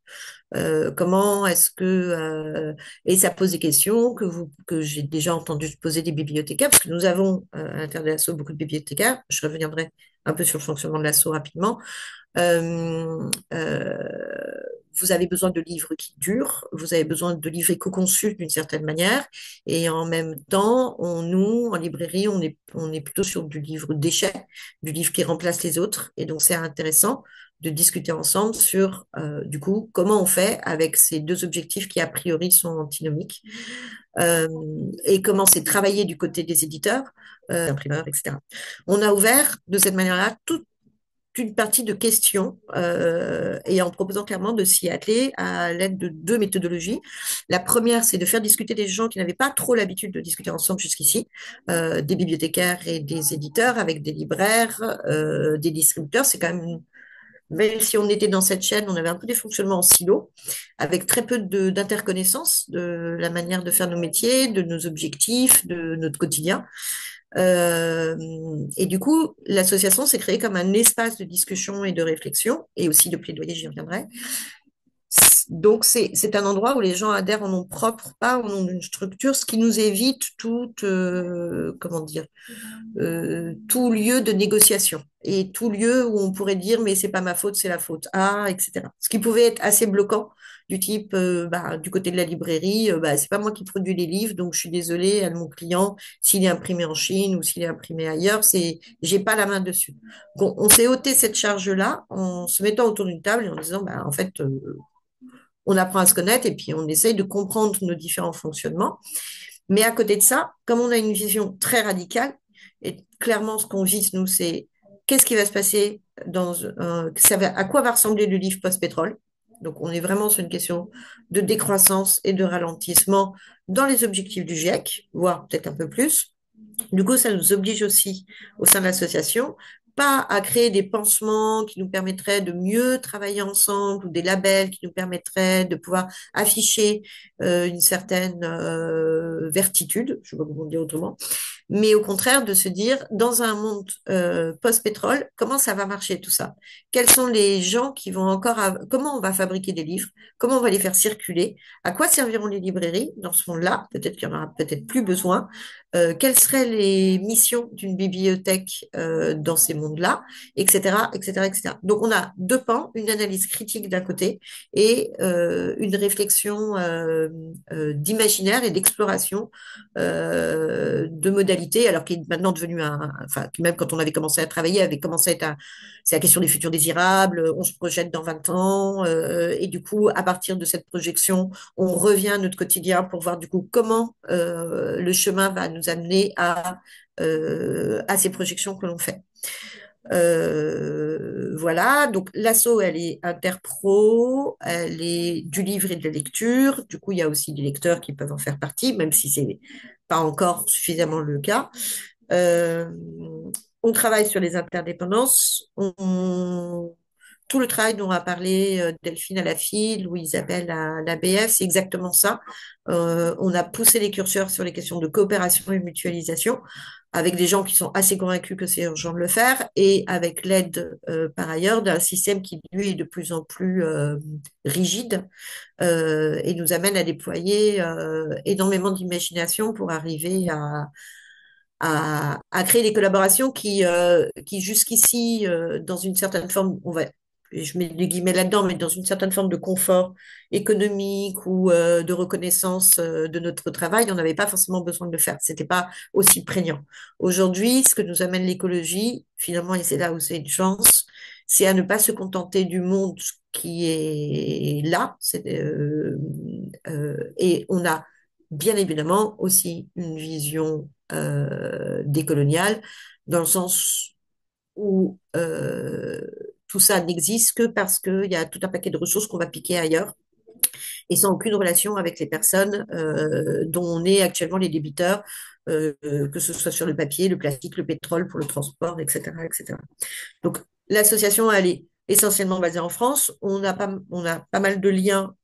Comment est-ce que et ça pose des questions que j'ai déjà entendu poser des bibliothécaires parce que nous avons à l'intérieur de l'ASSO beaucoup de bibliothécaires. Je reviendrai un peu sur le fonctionnement de l'ASSO rapidement. Euh, euh, vous avez besoin de livres qui durent, vous avez besoin de livres éco-conçus d'une certaine manière, et en même temps, nous, en librairie, on est plutôt sur du livre déchet, du livre qui remplace les autres, et donc c'est intéressant de discuter ensemble sur, du coup, comment on fait avec ces deux objectifs qui, a priori, sont antinomiques, euh, et comment c'est travaillé du côté des éditeurs, imprimeurs, etc. On a ouvert de cette manière-là toute une partie de questions et en proposant clairement de s'y atteler à l'aide de deux méthodologies. La première, c'est de faire discuter des gens qui n'avaient pas trop l'habitude de discuter ensemble jusqu'ici, des bibliothécaires et des éditeurs avec des libraires, des distributeurs. C'est quand même même si on était dans cette chaîne, on avait un peu des fonctionnements en silo, avec très peu d'interconnaissance de la manière de faire nos métiers, de nos objectifs, de notre quotidien. Euh, et du coup, l'association s'est créée comme un espace de discussion et de réflexion, et aussi de plaidoyer, j'y reviendrai. Donc, c'est un endroit où les gens adhèrent en nom propre, pas au nom d'une structure, ce qui nous évite comment dire, tout lieu de négociation et tout lieu où on pourrait dire, mais c'est pas ma faute, c'est la faute, etc. Ce qui pouvait être assez bloquant, du type, du côté de la librairie, c'est pas moi qui produis les livres, donc je suis désolée à mon client s'il est imprimé en Chine ou s'il est imprimé ailleurs, j'ai pas la main dessus. Donc, on s'est ôté cette charge-là en se mettant autour d'une table et en disant, en fait, on apprend à se connaître et puis on essaye de comprendre nos différents fonctionnements. Mais à côté de ça, comme on a une vision très radicale, et clairement ce qu'on vise, nous, c'est qu'est-ce qui va se passer à quoi va ressembler le livre post-pétrole. Donc on est vraiment sur une question de décroissance et de ralentissement dans les objectifs du GIEC, voire peut-être un peu plus. Du coup, ça nous oblige aussi, au sein de l'association, pas à créer des pansements qui nous permettraient de mieux travailler ensemble ou des labels qui nous permettraient de pouvoir afficher une certaine vertitude, je ne sais pas comment dire autrement, mais au contraire de se dire, dans un monde post-pétrole, comment ça va marcher tout ça? Quels sont les gens qui vont comment on va fabriquer des livres? Comment on va les faire circuler? À quoi serviront les librairies dans ce monde-là? Peut-être qu'il y en aura peut-être plus besoin. Quelles seraient les missions d'une bibliothèque dans ces mondes-là, etc., etc., etc. Donc on a deux pans, une analyse critique d'un côté et une réflexion d'imaginaire et d'exploration de modalités, alors qu'il est maintenant devenu enfin, même quand on avait commencé à travailler, avait commencé à être c'est la question des futurs désirables, on se projette dans 20 ans, et du coup, à partir de cette projection, on revient à notre quotidien pour voir du coup comment le chemin va nous amener à ces projections que l'on fait. Voilà, donc l'asso, elle est interpro, elle est du livre et de la lecture. Du coup, il y a aussi des lecteurs qui peuvent en faire partie, même si c'est pas encore suffisamment le cas. Euh, on travaille sur les interdépendances. Tout le travail dont a parlé Delphine à la FIL, ou Isabelle à l'ABF, c'est exactement ça. On a poussé les curseurs sur les questions de coopération et mutualisation, avec des gens qui sont assez convaincus que c'est urgent de le faire, et avec l'aide, par ailleurs, d'un système qui, lui, est de plus en plus rigide et nous amène à déployer énormément d'imagination pour arriver à créer des collaborations qui jusqu'ici, dans une certaine forme, et je mets des guillemets là-dedans, mais dans une certaine forme de confort économique ou de reconnaissance de notre travail, on n'avait pas forcément besoin de le faire. C'était pas aussi prégnant. Aujourd'hui, ce que nous amène l'écologie, finalement, et c'est là où c'est une chance, c'est à ne pas se contenter du monde qui est là. Et on a bien évidemment aussi une vision décoloniale, dans le sens où tout ça n'existe que parce qu'il y a tout un paquet de ressources qu'on va piquer ailleurs et sans aucune relation avec les personnes dont on est actuellement les débiteurs, que ce soit sur le papier, le plastique, le pétrole pour le transport, etc., etc. Donc, l'association, elle est essentiellement basée en France. On a pas mal de liens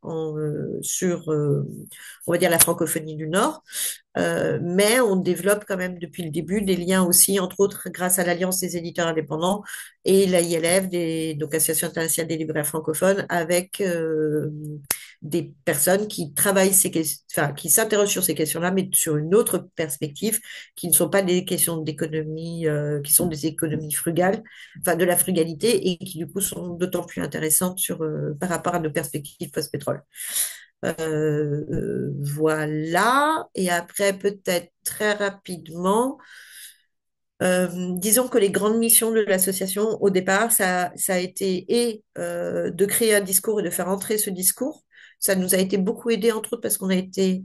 sur, on va dire, la francophonie du Nord. Mais on développe quand même depuis le début des liens aussi, entre autres, grâce à l'Alliance des éditeurs indépendants et la l'AILF, donc Association internationale des libraires francophones, avec des personnes qui travaillent enfin, qui s'interrogent sur ces questions-là, mais sur une autre perspective, qui ne sont pas des questions d'économie, qui sont des économies frugales, enfin de la frugalité, et qui du coup sont d'autant plus intéressantes par rapport à nos perspectives post-pétrole. Voilà. Et après, peut-être très rapidement, disons que les grandes missions de l'association, au départ, ça a été de créer un discours et de faire entrer ce discours. Ça nous a été beaucoup aidé, entre autres, parce qu'on a été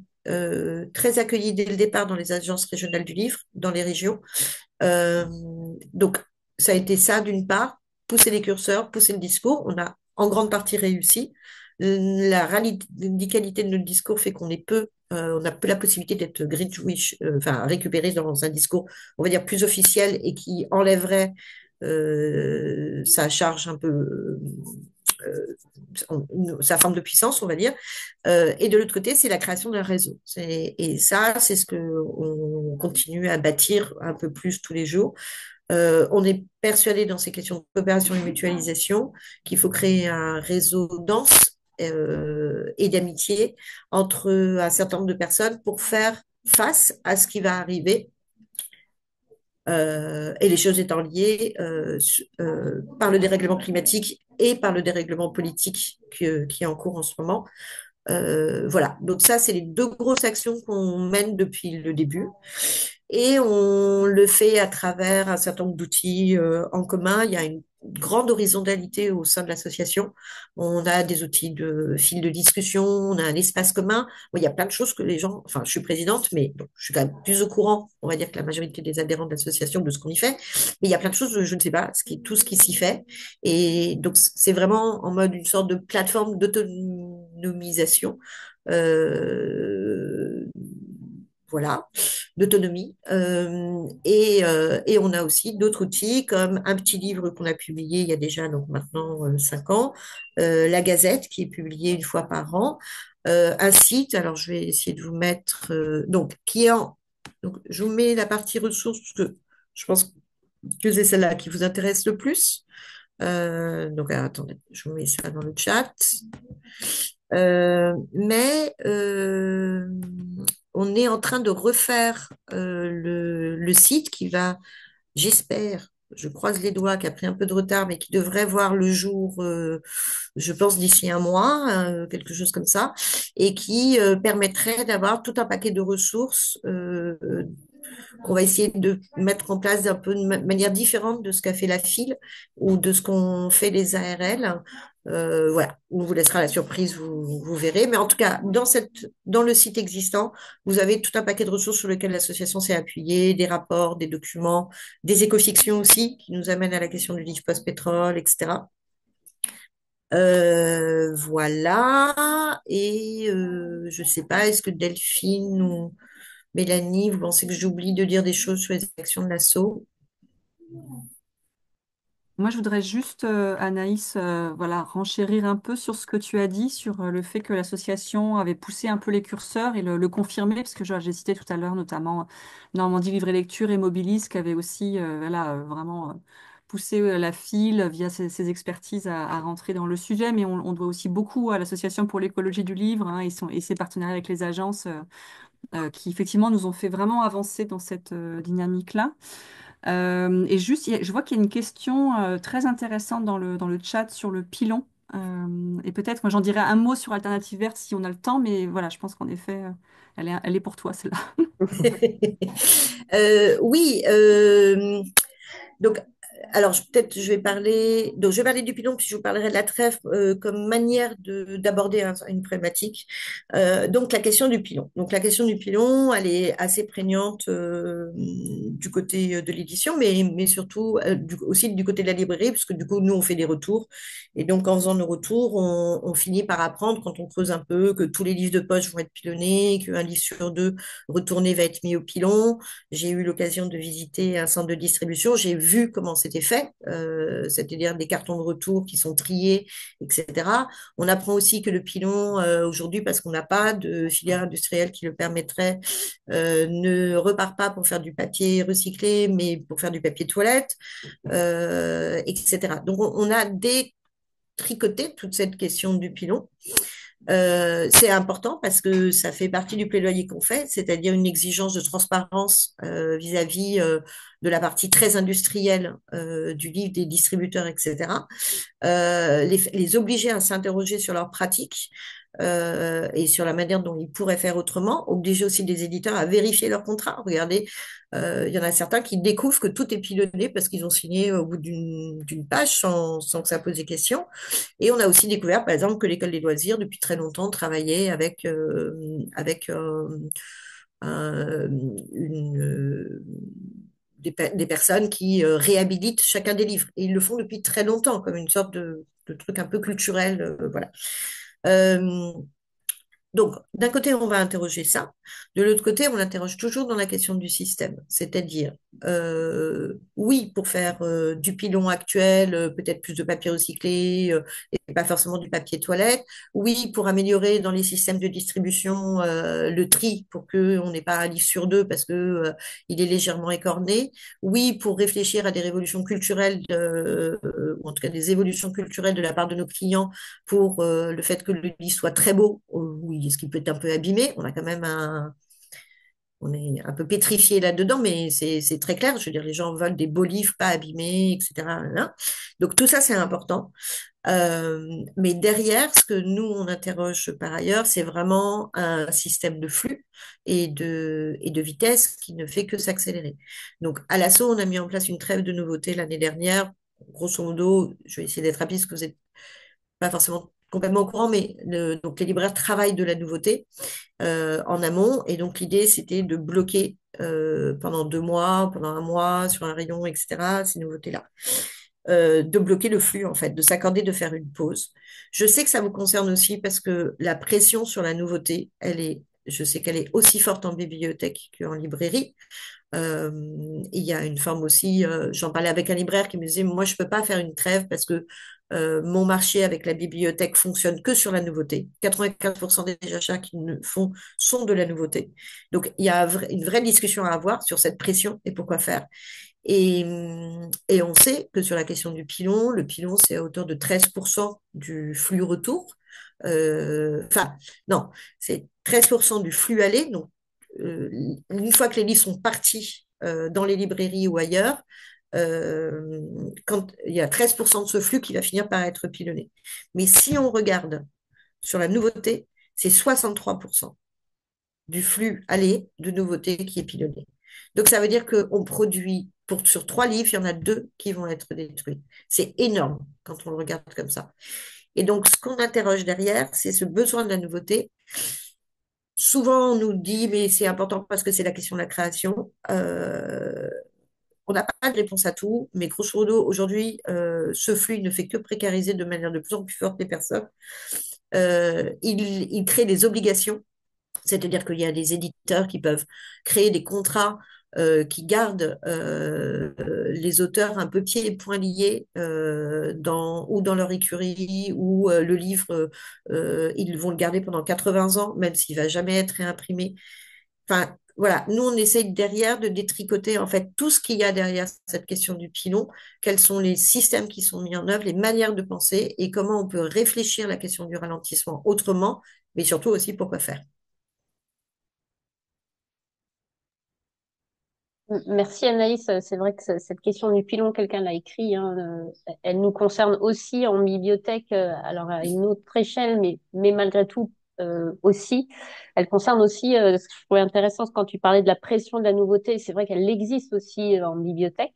très accueillis dès le départ dans les agences régionales du livre, dans les régions. Euh, donc, ça a été ça d'une part, pousser les curseurs, pousser le discours. On a en grande partie réussi. La radicalité de notre discours fait on a peu la possibilité d'être greenwish, enfin récupéré dans un discours, on va dire, plus officiel et qui enlèverait sa charge un peu, sa forme de puissance, on va dire. Et de l'autre côté, c'est la création d'un réseau. Et ça, c'est ce que on continue à bâtir un peu plus tous les jours. On est persuadé dans ces questions de coopération et mutualisation qu'il faut créer un réseau dense et d'amitié entre un certain nombre de personnes pour faire face à ce qui va arriver. Et les choses étant liées par le dérèglement climatique et par le dérèglement politique qui est en cours en ce moment. Voilà, donc ça, c'est les deux grosses actions qu'on mène depuis le début. Et on le fait à travers un certain nombre d'outils en commun. Il y a une grande horizontalité au sein de l'association. On a des outils de fil de discussion, on a un espace commun. Bon, il y a plein de choses que les gens, enfin, je suis présidente, mais bon, je suis quand même plus au courant, on va dire, que la majorité des adhérents de l'association de ce qu'on y fait. Mais il y a plein de choses, je ne sais pas, tout ce qui s'y fait. Et donc, c'est vraiment en mode une sorte de plateforme d'autonomisation. Euh, voilà, d'autonomie. Et on a aussi d'autres outils comme un petit livre qu'on a publié il y a déjà donc maintenant 5 ans, La Gazette qui est publiée une fois par an, un site, alors je vais essayer de vous mettre, donc qui est donc je vous mets la partie ressources parce que je pense que c'est celle-là qui vous intéresse le plus. Donc alors, attendez, je vous mets ça dans le chat. Mais on est en train de refaire le site qui va, j'espère, je croise les doigts, qui a pris un peu de retard, mais qui devrait voir le jour, je pense, d'ici un mois, quelque chose comme ça, et qui permettrait d'avoir tout un paquet de ressources qu'on va essayer de mettre en place d'un peu de manière différente de ce qu'a fait la FIL ou de ce qu'ont fait les ARL. Voilà, on vous laissera la surprise, vous verrez. Mais en tout cas, dans le site existant, vous avez tout un paquet de ressources sur lesquelles l'association s'est appuyée, des rapports, des documents, des écofictions aussi, qui nous amènent à la question du livre post-pétrole, etc. Voilà. Et je sais pas, est-ce que Delphine ou Mélanie, vous pensez que j'oublie de dire des choses sur les actions de l'assaut? Moi, je voudrais juste, Anaïs, voilà, renchérir un peu sur ce que tu as dit, sur le fait que l'association avait poussé un peu les curseurs et le confirmer, parce que j'ai cité tout à l'heure notamment Normandie Livre et Lecture et Mobilis, qui avait aussi voilà, vraiment poussé la file via ses expertises à rentrer dans le sujet, mais on doit aussi beaucoup à l'Association pour l'écologie du livre hein, et ses partenariats avec les agences qui effectivement nous ont fait vraiment avancer dans cette dynamique-là. Et juste, je vois qu'il y a une question très intéressante dans le chat sur le pilon. Et peut-être, moi, j'en dirais un mot sur Alternative Verte si on a le temps, mais voilà, je pense qu'en effet, elle est pour toi, celle-là. Oui, donc, alors peut-être je vais parler du pilon, puis je vous parlerai de la trêve comme manière d'aborder une problématique. Donc la question du pilon. Donc la question du pilon, elle est assez prégnante du côté de l'édition, mais surtout aussi du côté de la librairie, puisque du coup nous on fait des retours, et donc en faisant nos retours, on finit par apprendre quand on creuse un peu que tous les livres de poche vont être pilonnés, qu'un livre sur deux retourné va être mis au pilon. J'ai eu l'occasion de visiter un centre de distribution. J'ai vu comment c'était fait, c'est-à-dire des cartons de retour qui sont triés, etc. On apprend aussi que le pilon, aujourd'hui, parce qu'on n'a pas de filière industrielle qui le permettrait, ne repart pas pour faire du papier recyclé, mais pour faire du papier toilette, etc. Donc, on a détricoté toute cette question du pilon. C'est important parce que ça fait partie du plaidoyer qu'on fait, c'est-à-dire une exigence de transparence vis-à-vis de la partie très industrielle du livre, des distributeurs, etc. Les obliger à s'interroger sur leurs pratiques et sur la manière dont ils pourraient faire autrement, obliger aussi des éditeurs à vérifier leurs contrats. Regardez, il y en a certains qui découvrent que tout est pilonné parce qu'ils ont signé au bout d'une page sans que ça pose des questions. Et on a aussi découvert, par exemple, que l'école des loisirs, depuis très longtemps, travaillait avec un- une, des personnes qui réhabilitent chacun des livres. Et ils le font depuis très longtemps, comme une sorte de truc un peu culturel. Voilà. Euh, donc, d'un côté, on va interroger ça. De l'autre côté, on interroge toujours dans la question du système. C'est-à-dire, oui, pour faire du pilon actuel, peut-être plus de papier recyclé et pas forcément du papier toilette. Oui, pour améliorer dans les systèmes de distribution le tri pour qu'on n'ait pas un livre sur deux parce que il est légèrement écorné. Oui, pour réfléchir à des révolutions culturelles, ou en tout cas des évolutions culturelles de la part de nos clients pour le fait que le livre soit très beau, oui, ce qui peut être un peu abîmé. On est un peu pétrifié là-dedans, mais c'est très clair. Je veux dire, les gens veulent des beaux livres, pas abîmés, etc. Hein. Donc tout ça, c'est important. Mais derrière, ce que nous, on interroge par ailleurs, c'est vraiment un système de flux et de vitesse qui ne fait que s'accélérer. Donc, à l'assaut, on a mis en place une trêve de nouveautés l'année dernière. Grosso modo, je vais essayer d'être rapide parce que vous n'êtes pas forcément complètement au courant, mais donc les libraires travaillent de la nouveauté en amont. Et donc, l'idée, c'était de bloquer pendant 2 mois, pendant un mois, sur un rayon, etc., ces nouveautés-là. De bloquer le flux, en fait, de s'accorder de faire une pause. Je sais que ça vous concerne aussi parce que la pression sur la nouveauté, je sais qu'elle est aussi forte en bibliothèque qu'en librairie. Il y a une forme aussi, j'en parlais avec un libraire qui me disait, moi, je peux pas faire une trêve parce que mon marché avec la bibliothèque fonctionne que sur la nouveauté. 95% des achats qu'ils ne font sont de la nouveauté. Donc, il y a une vraie discussion à avoir sur cette pression et pourquoi faire. Et on sait que sur la question du pilon, le pilon, c'est à hauteur de 13% du flux retour. Enfin, non, c'est 13% du flux aller. Donc, euh, une fois que les livres sont partis dans les librairies ou ailleurs, quand il y a 13% de ce flux qui va finir par être pilonné. Mais si on regarde sur la nouveauté, c'est 63% du flux aller de nouveautés qui est pilonné. Donc, ça veut dire qu'on produit, sur 3 livres, il y en a 2 qui vont être détruits. C'est énorme quand on le regarde comme ça. Et donc, ce qu'on interroge derrière, c'est ce besoin de la nouveauté. Souvent, on nous dit, mais c'est important parce que c'est la question de la création. On n'a pas de réponse à tout, mais grosso modo, aujourd'hui, ce flux ne fait que précariser de manière de plus en plus forte les personnes. Il crée des obligations, c'est-à-dire qu'il y a des éditeurs qui peuvent créer des contrats qui gardent les auteurs un peu pieds et poings liés ou dans leur écurie, ou le livre, ils vont le garder pendant 80 ans, même s'il va jamais être réimprimé. Enfin, voilà, nous, on essaye derrière de détricoter en fait tout ce qu'il y a derrière cette question du pilon, quels sont les systèmes qui sont mis en œuvre, les manières de penser et comment on peut réfléchir la question du ralentissement autrement, mais surtout aussi pourquoi faire. Merci Anaïs. C'est vrai que cette question du pilon, quelqu'un l'a écrit, hein, elle nous concerne aussi en bibliothèque, alors à une autre échelle, mais malgré tout aussi. Elle concerne aussi, ce que je trouvais intéressant, c'est quand tu parlais de la pression de la nouveauté, c'est vrai qu'elle existe aussi en bibliothèque,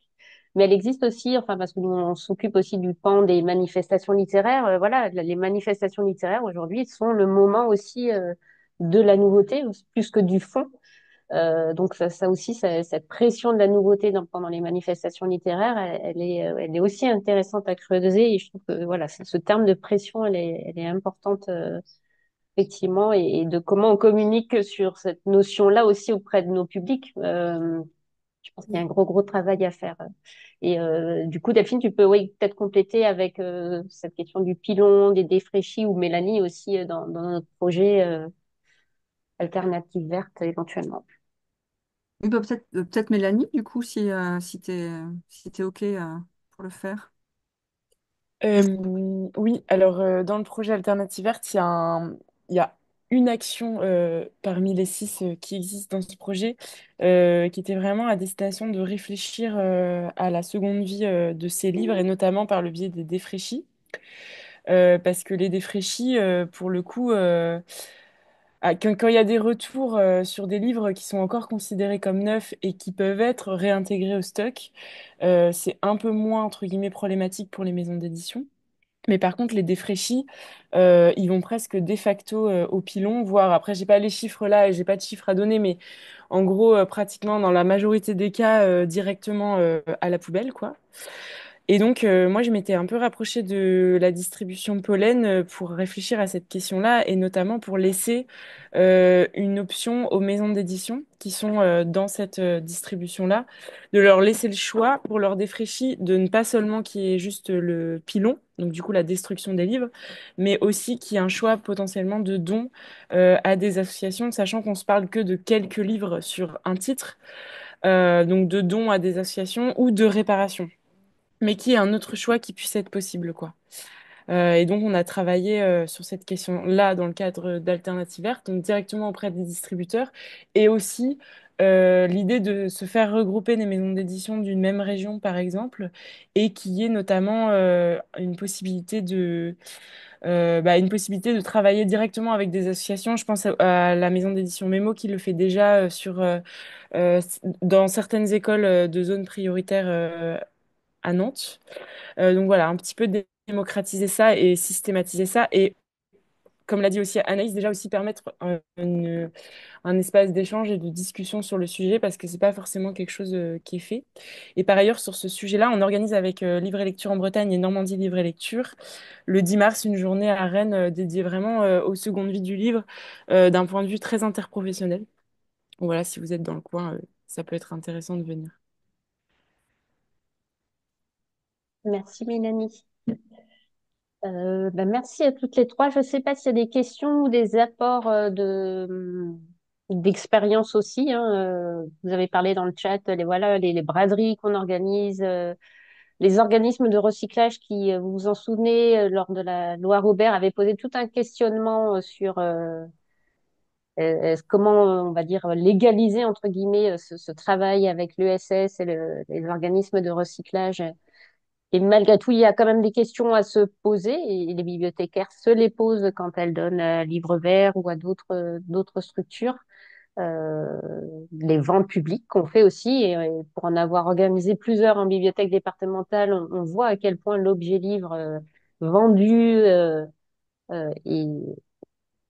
mais elle existe aussi, enfin parce que nous on s'occupe aussi du pan des manifestations littéraires. Voilà, les manifestations littéraires aujourd'hui sont le moment aussi de la nouveauté, plus que du fond. Donc ça aussi, cette pression de la nouveauté pendant les manifestations littéraires, elle est aussi intéressante à creuser. Et je trouve que voilà, ce terme de pression, elle est importante effectivement, et de comment on communique sur cette notion-là aussi auprès de nos publics. Je pense qu'il y a un gros travail à faire. Et du coup, Delphine, tu peux oui peut-être compléter avec cette question du pilon, des défraîchis ou Mélanie aussi dans notre projet Alternative Verte éventuellement. Oui, bah, peut-être Mélanie, du coup, si t'es OK pour le faire. Oui, alors dans le projet Alternative Verte, il y a une action parmi les 6 qui existent dans ce projet qui était vraiment à destination de réfléchir à la seconde vie de ces livres et notamment par le biais des défraîchis. Parce que les défraîchis, pour le coup, quand il y a des retours sur des livres qui sont encore considérés comme neufs et qui peuvent être réintégrés au stock, c'est un peu moins, entre guillemets, problématique pour les maisons d'édition. Mais par contre, les défraîchis, ils vont presque de facto au pilon, voire après, j'ai pas les chiffres là et j'ai pas de chiffres à donner, mais en gros, pratiquement dans la majorité des cas, directement à la poubelle, quoi. Et donc, moi, je m'étais un peu rapprochée de la distribution de pollen pour réfléchir à cette question-là et notamment pour laisser une option aux maisons d'édition qui sont dans cette distribution-là, de leur laisser le choix pour leur défraîchis de ne pas seulement qu'il y ait juste le pilon, donc du coup la destruction des livres, mais aussi qu'il y ait un choix potentiellement de dons à des associations, sachant qu'on se parle que de quelques livres sur un titre, donc de dons à des associations ou de réparation mais qui est un autre choix qui puisse être possible, quoi. Et donc, on a travaillé sur cette question-là dans le cadre d'Alternative Verte, donc directement auprès des distributeurs, et aussi l'idée de se faire regrouper des maisons d'édition d'une même région, par exemple, et qui est notamment une possibilité de travailler directement avec des associations. Je pense à la maison d'édition Mémo qui le fait déjà dans certaines écoles de zones prioritaires à Nantes. Donc voilà, un petit peu démocratiser ça et systématiser ça. Et comme l'a dit aussi Anaïs, déjà aussi permettre un espace d'échange et de discussion sur le sujet parce que c'est pas forcément quelque chose qui est fait. Et par ailleurs, sur ce sujet-là, on organise avec Livre et Lecture en Bretagne et Normandie Livre et Lecture le 10 mars une journée à Rennes dédiée vraiment aux secondes vies du livre d'un point de vue très interprofessionnel. Donc voilà, si vous êtes dans le coin, ça peut être intéressant de venir. Merci Mélanie. Merci à toutes les trois. Je ne sais pas s'il y a des questions ou des apports d'expérience aussi, hein. Vous avez parlé dans le chat, voilà, les braderies qu'on organise, les organismes de recyclage qui, vous vous en souvenez, lors de la loi Robert, avaient posé tout un questionnement sur comment, on va dire, légaliser, entre guillemets, ce travail avec l'ESS et les organismes de recyclage. Et malgré tout, il y a quand même des questions à se poser et les bibliothécaires se les posent quand elles donnent à Livre Vert ou à d'autres structures. Euh, les ventes publiques qu'on fait aussi, et pour en avoir organisé plusieurs en bibliothèque départementale, on voit à quel point l'objet livre vendu et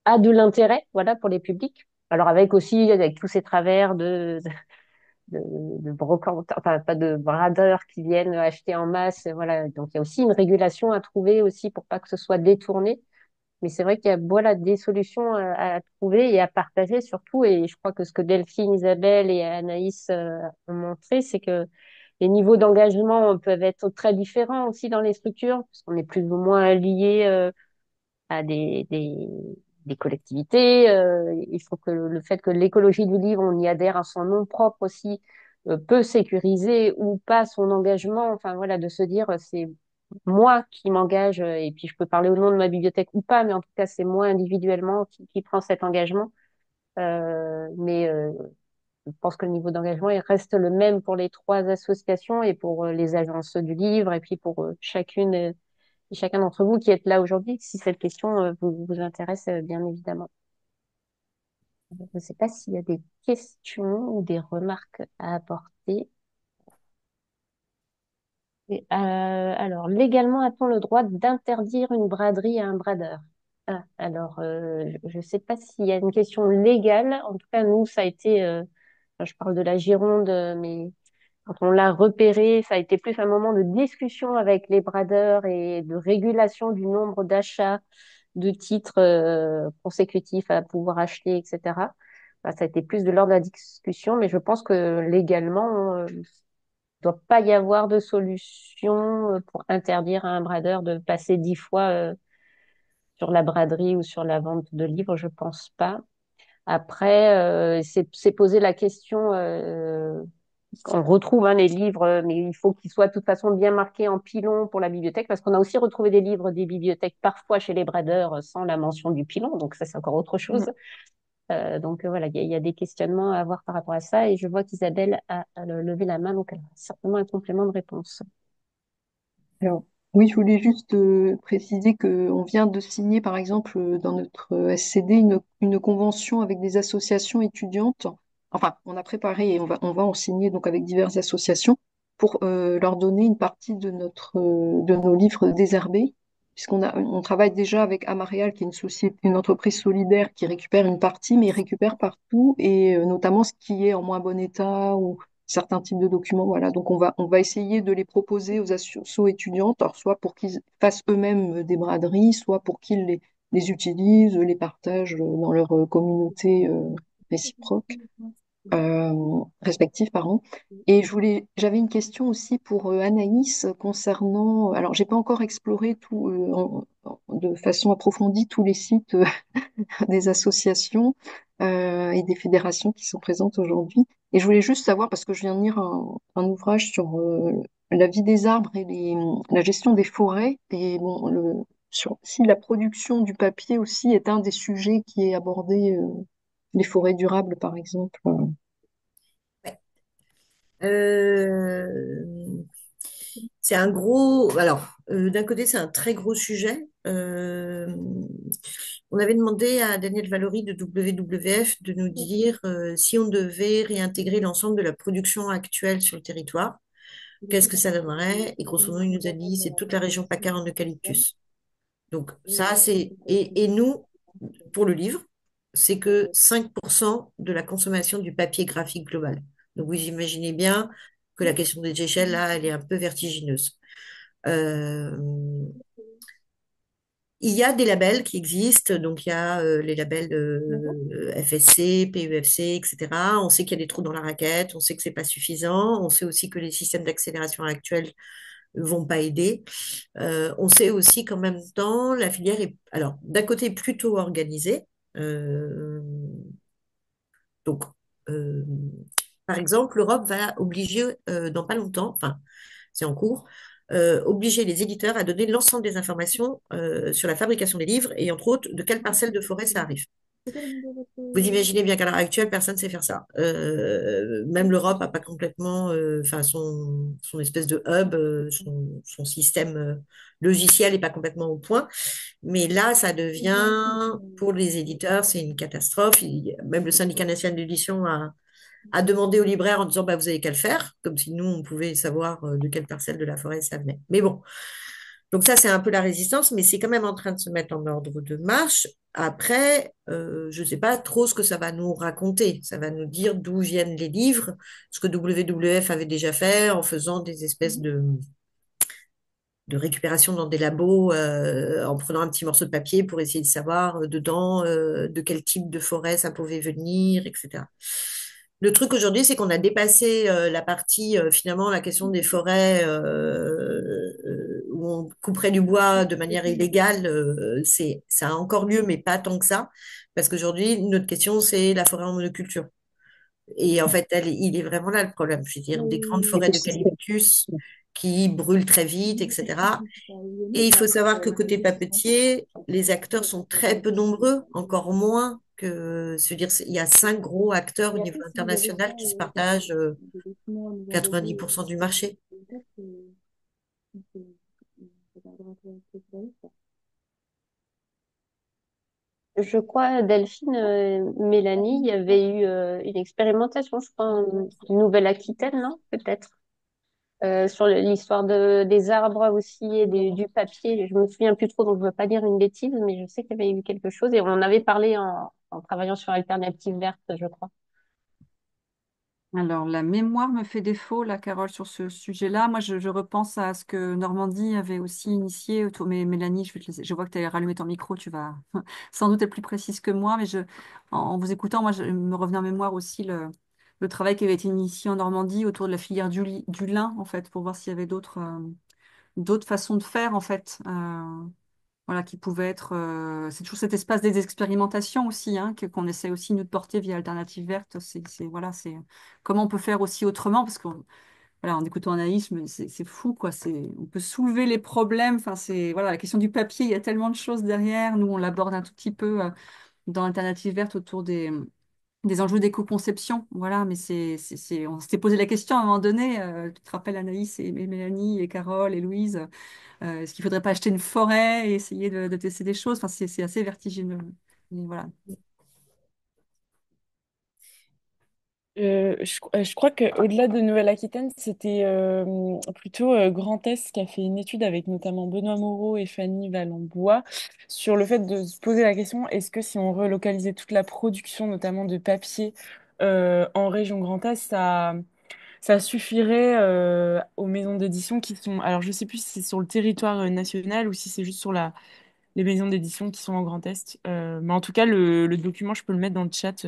a de l'intérêt, voilà, pour les publics. Alors avec aussi avec tous ces travers de brocantes, enfin pas de bradeurs qui viennent acheter en masse, voilà. Donc il y a aussi une régulation à trouver aussi pour pas que ce soit détourné. Mais c'est vrai qu'il y a voilà des solutions à trouver et à partager surtout. Et je crois que ce que Delphine, Isabelle et Anaïs ont montré, c'est que les niveaux d'engagement peuvent être très différents aussi dans les structures, parce qu'on est plus ou moins liés à des collectivités. Il faut que le fait que l'écologie du livre, on y adhère à son nom propre aussi, peut sécuriser ou pas son engagement. Enfin voilà, de se dire c'est moi qui m'engage, et puis je peux parler au nom de ma bibliothèque ou pas, mais en tout cas c'est moi individuellement qui prend cet engagement. Mais je pense que le niveau d'engagement il reste le même pour les trois associations et pour les agences du livre et puis pour chacune et chacun d'entre vous qui êtes là aujourd'hui, si cette question vous intéresse bien évidemment. Je ne sais pas s'il y a des questions ou des remarques à apporter. Alors, légalement, a-t-on le droit d'interdire une braderie à un bradeur? Ah, alors, je ne sais pas s'il y a une question légale. En tout cas, nous, ça a été, enfin, je parle de la Gironde, mais quand on l'a repéré, ça a été plus un moment de discussion avec les bradeurs et de régulation du nombre d'achats de titres consécutifs à pouvoir acheter, etc. Enfin, ça a été plus de l'ordre de la discussion, mais je pense que légalement, doit pas y avoir de solution pour interdire à un bradeur de passer 10 fois sur la braderie ou sur la vente de livres, je pense pas. Après, c'est poser la question. On retrouve les livres, mais il faut qu'ils soient de toute façon bien marqués en pilon pour la bibliothèque, parce qu'on a aussi retrouvé des livres des bibliothèques parfois chez les bradeurs sans la mention du pilon, donc ça c'est encore autre chose. Donc voilà, il y a des questionnements à avoir par rapport à ça, et je vois qu'Isabelle a levé la main, donc elle a certainement un complément de réponse. Alors, oui, je voulais juste préciser qu'on vient de signer, par exemple, dans notre SCD, une convention avec des associations étudiantes. Enfin, on a préparé et on va en signer donc avec diverses associations pour leur donner une partie de nos livres désherbés, on travaille déjà avec Amarial, qui est une société, une entreprise solidaire qui récupère une partie, mais ils récupèrent partout et notamment ce qui est en moins bon état ou certains types de documents. Voilà, donc on va essayer de les proposer aux associations étudiantes, alors soit pour qu'ils fassent eux-mêmes des braderies, soit pour qu'ils les utilisent, les partagent dans leur communauté réciproque, respective, pardon. Et j'avais une question aussi pour Anaïs concernant, alors j'ai pas encore exploré tout de façon approfondie tous les sites des associations et des fédérations qui sont présentes aujourd'hui. Et je voulais juste savoir, parce que je viens de lire un ouvrage sur la vie des arbres et la gestion des forêts, et bon, si la production du papier aussi est un des sujets qui est abordé, les forêts durables par exemple. Ouais. Euh, c'est un gros. Alors, d'un côté, c'est un très gros sujet. On avait demandé à Daniel Valory de WWF de nous dire si on devait réintégrer l'ensemble de la production actuelle sur le territoire, qu'est-ce que ça donnerait? Et grosso modo, il nous a dit c'est toute la région PACA en eucalyptus. Donc, ça, c'est. Et nous, pour le livre, c'est que 5% de la consommation du papier graphique global. Donc, vous imaginez bien que la question des échelles, là, elle est un peu vertigineuse. Euh, il y a des labels qui existent, donc il y a les labels FSC, PEFC, etc. On sait qu'il y a des trous dans la raquette, on sait que c'est pas suffisant, on sait aussi que les systèmes d'accélération actuels vont pas aider. On sait aussi qu'en même temps, la filière est, alors, d'un côté plutôt organisée. euh, donc, euh, Par exemple, l'Europe va obliger, dans pas longtemps, enfin, c'est en cours, obliger les éditeurs à donner l'ensemble des informations sur la fabrication des livres et entre autres de quelle parcelle de forêt ça arrive. Vous imaginez bien qu'à l'heure actuelle, personne ne sait faire ça. Même l'Europe n'a pas complètement, enfin son espèce de hub, son système logiciel n'est pas complètement au point. Mais là, ça devient, pour les éditeurs, c'est une catastrophe. Même le syndicat national d'édition a demandé aux libraires en disant, bah, vous avez qu'à le faire, comme si nous, on pouvait savoir de quelle parcelle de la forêt ça venait. Mais bon, donc ça, c'est un peu la résistance, mais c'est quand même en train de se mettre en ordre de marche. Après, je ne sais pas trop ce que ça va nous raconter. Ça va nous dire d'où viennent les livres, ce que WWF avait déjà fait en faisant des espèces de récupération dans des labos, en prenant un petit morceau de papier pour essayer de savoir dedans de quel type de forêt ça pouvait venir, etc. Le truc aujourd'hui, c'est qu'on a dépassé la partie, finalement, la question des forêts où on couperait du bois de manière illégale. Ça a encore lieu, mais pas tant que ça. Parce qu'aujourd'hui, notre question, c'est la forêt en monoculture. Et en fait, il est vraiment là le problème. Je veux dire, des grandes forêts d'eucalyptus qui brûlent très vite, etc. Et il faut savoir que côté papetier, les acteurs sont très peu nombreux, encore moins dire, il y a 5 gros acteurs au niveau international qui se partagent 90% du marché. Je crois, Delphine, Mélanie, il y avait eu une expérimentation, je crois, en Nouvelle-Aquitaine, non? Peut-être. Sur l'histoire des arbres aussi et du papier. Je me souviens plus trop, donc je ne veux pas dire une bêtise, mais je sais qu'il y avait eu quelque chose et on en avait parlé en travaillant sur Alternative Verte, je crois. Alors, la mémoire me fait défaut, là, Carole, sur ce sujet-là. Moi, je repense à ce que Normandie avait aussi initié autour. Mais Mélanie, je vois que tu as rallumé ton micro, tu vas sans doute être plus précise que moi. Mais en vous écoutant, moi, je me revenait en mémoire aussi le travail qui avait été initié en Normandie autour de la filière du lin, en fait, pour voir s'il y avait d'autres façons de faire, en fait. Voilà, qui pouvait être. C'est toujours cet espace des expérimentations aussi, hein, qu'on essaie aussi nous de porter via Alternative Verte. Voilà, c'est comment on peut faire aussi autrement, parce que voilà, en écoutant Anaïs, mais c'est fou, quoi. On peut soulever les problèmes. Enfin, voilà, la question du papier, il y a tellement de choses derrière. Nous, on l'aborde un tout petit peu dans Alternative Verte autour des enjeux d'éco-conception. Voilà, mais on s'était posé la question à un moment donné. Tu te rappelles Anaïs et Mélanie et Carole et Louise. Est-ce qu'il ne faudrait pas acheter une forêt et essayer de tester des choses? Enfin, c'est assez vertigineux. Mais voilà. Je crois qu'au-delà de Nouvelle-Aquitaine, c'était plutôt Grand Est qui a fait une étude avec notamment Benoît Moreau et Fanny Vallon-Bois sur le fait de se poser la question, est-ce que si on relocalisait toute la production, notamment de papier, en région Grand Est, ça suffirait aux maisons d'édition qui sont... Alors, je sais plus si c'est sur le territoire national ou si c'est juste sur les maisons d'édition qui sont en Grand Est. Mais en tout cas, le document, je peux le mettre dans le chat.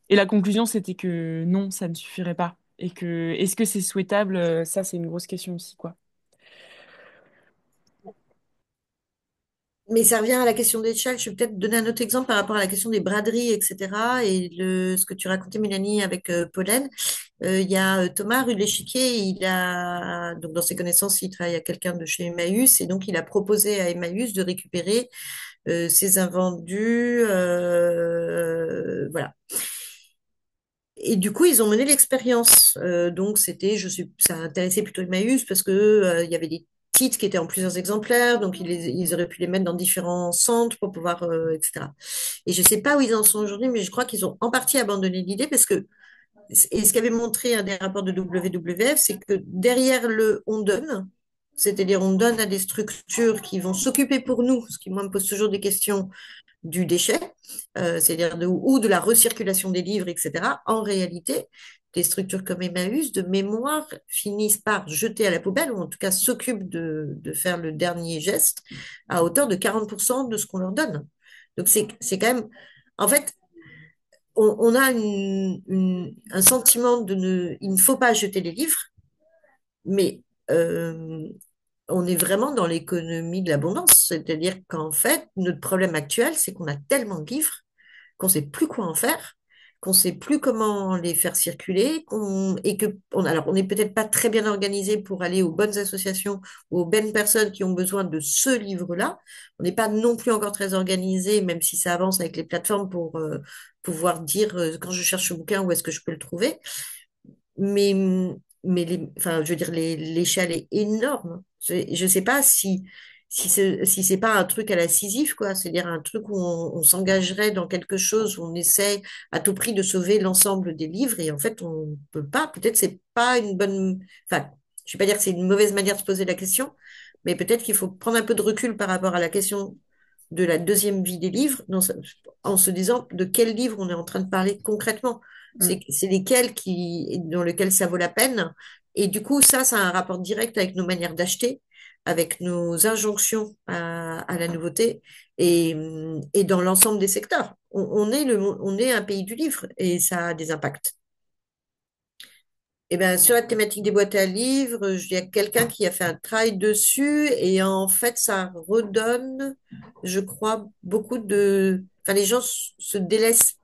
Et la conclusion, c'était que non, ça ne suffirait pas. Et que est-ce que c'est souhaitable? Ça, c'est une grosse question aussi, quoi. Mais ça revient à la question d'échelle. Je vais peut-être donner un autre exemple par rapport à la question des braderies, etc. Et ce que tu racontais, Mélanie, avec Pollen. Il y a Thomas, rue de l'Échiquier. Donc dans ses connaissances, il travaille à quelqu'un de chez Emmaüs. Et donc, il a proposé à Emmaüs de récupérer ses invendus. Voilà. Et du coup, ils ont mené l'expérience. Donc, ça intéressait plutôt Emmaüs parce que il y avait des titres qui étaient en plusieurs exemplaires, donc ils auraient pu les mettre dans différents centres pour pouvoir, etc. Et je ne sais pas où ils en sont aujourd'hui, mais je crois qu'ils ont en partie abandonné l'idée parce que, et ce qu'avait montré un des rapports de WWF, c'est que derrière le on donne, c'est-à-dire on donne à des structures qui vont s'occuper pour nous, ce qui moi me pose toujours des questions du déchet, c'est-à-dire ou de la recirculation des livres, etc., en réalité, des structures comme Emmaüs, de mémoire, finissent par jeter à la poubelle, ou en tout cas s'occupent de faire le dernier geste, à hauteur de 40% de ce qu'on leur donne. Donc c'est quand même... En fait, on a un sentiment il ne faut pas jeter les livres, mais on est vraiment dans l'économie de l'abondance. C'est-à-dire qu'en fait, notre problème actuel, c'est qu'on a tellement de livres qu'on ne sait plus quoi en faire, qu'on ne sait plus comment les faire circuler, alors on n'est peut-être pas très bien organisé pour aller aux bonnes associations ou aux bonnes personnes qui ont besoin de ce livre-là. On n'est pas non plus encore très organisé, même si ça avance avec les plateformes pour pouvoir dire quand je cherche ce bouquin, où est-ce que je peux le trouver. Mais, enfin, je veux dire, l'échelle est énorme. Je ne sais pas si c'est pas un truc à la Sisyphe, quoi. C'est-à-dire un truc où on s'engagerait dans quelque chose, où on essaie à tout prix de sauver l'ensemble des livres et en fait, on peut pas. Peut-être c'est pas une bonne. Enfin, je vais pas dire que c'est une mauvaise manière de se poser la question, mais peut-être qu'il faut prendre un peu de recul par rapport à la question de la deuxième vie des livres, en se disant de quel livre on est en train de parler concrètement. Mm. C'est lesquels dans lesquels ça vaut la peine. Et du coup, ça a un rapport direct avec nos manières d'acheter, avec nos injonctions à la nouveauté et dans l'ensemble des secteurs. On est un pays du livre et ça a des impacts. Eh ben, sur la thématique des boîtes à livres, il y a quelqu'un qui a fait un travail dessus et en fait, ça redonne, je crois, Enfin, les gens se délaissent.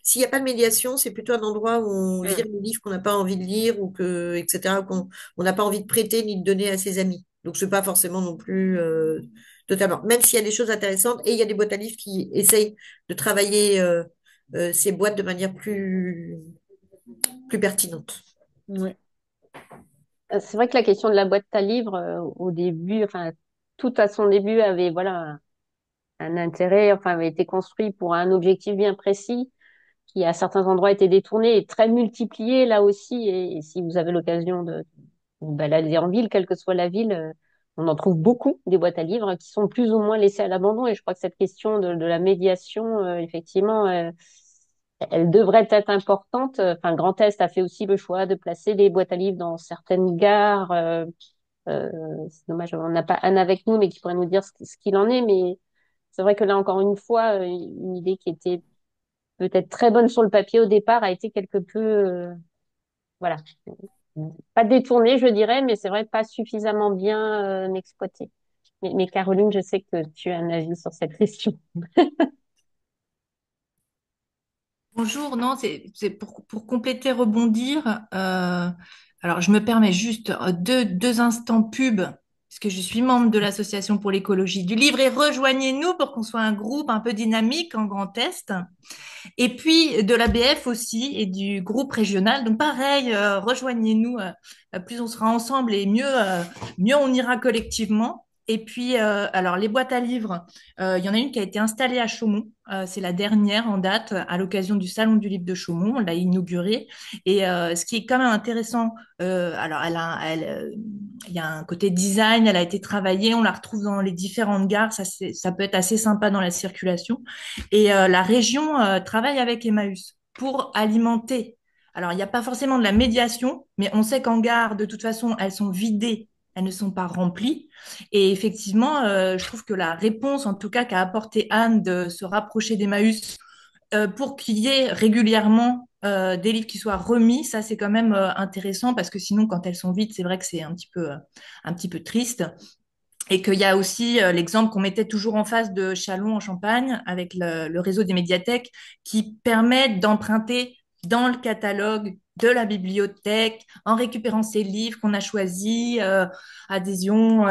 S'il n'y a pas de médiation, c'est plutôt un endroit où on vire Mm. les livres qu'on n'a pas envie de lire etc., qu'on on n'a pas envie de prêter ni de donner à ses amis. Donc, c'est pas forcément non plus totalement. Même s'il y a des choses intéressantes et il y a des boîtes à livres qui essayent de travailler ces boîtes de manière plus pertinente. Ouais. C'est vrai que la question de la boîte à livres, au début, enfin, tout à son début avait, voilà, un intérêt, enfin, avait été construit pour un objectif bien précis, qui à certains endroits était détourné et très multiplié là aussi. Et si vous avez l'occasion de vous balader en ville, quelle que soit la ville, on en trouve beaucoup des boîtes à livres qui sont plus ou moins laissées à l'abandon. Et je crois que cette question de la médiation, effectivement, elle devrait être importante. Enfin, Grand Est a fait aussi le choix de placer des boîtes à livres dans certaines gares. Euh, c'est dommage, on n'a pas Anne avec nous, mais qui pourrait nous dire ce qu'il en est. Mais c'est vrai que là, encore une fois, une idée qui était peut-être très bonne sur le papier au départ a été quelque peu, voilà, pas détournée, je dirais, mais c'est vrai, pas suffisamment bien exploitée. Mais Caroline, je sais que tu as un avis sur cette question. Bonjour, non, c'est pour compléter, rebondir. Alors, je me permets juste deux instants pub, parce que je suis membre de l'Association pour l'écologie du livre, et rejoignez-nous pour qu'on soit un groupe un peu dynamique en Grand Est. Et puis de l'ABF aussi et du groupe régional. Donc pareil, rejoignez-nous. Plus on sera ensemble et mieux on ira collectivement. Et puis, alors les boîtes à livres, il y en a une qui a été installée à Chaumont. C'est la dernière en date à l'occasion du Salon du Livre de Chaumont. On l'a inaugurée. Et ce qui est quand même intéressant, alors il y a un côté design, elle a été travaillée, on la retrouve dans les différentes gares. Ça peut être assez sympa dans la circulation. Et la région travaille avec Emmaüs pour alimenter. Alors, il n'y a pas forcément de la médiation, mais on sait qu'en gare, de toute façon, elles sont vidées, elles ne sont pas remplies. Et effectivement, je trouve que la réponse, en tout cas, qu'a apporté Anne de se rapprocher d'Emmaüs pour qu'il y ait régulièrement des livres qui soient remis, ça c'est quand même intéressant parce que sinon, quand elles sont vides, c'est vrai que c'est un petit peu triste. Et qu'il y a aussi l'exemple qu'on mettait toujours en face de Châlons en Champagne avec le réseau des médiathèques qui permettent d'emprunter dans le catalogue de la bibliothèque en récupérant ces livres qu'on a choisis, adhésion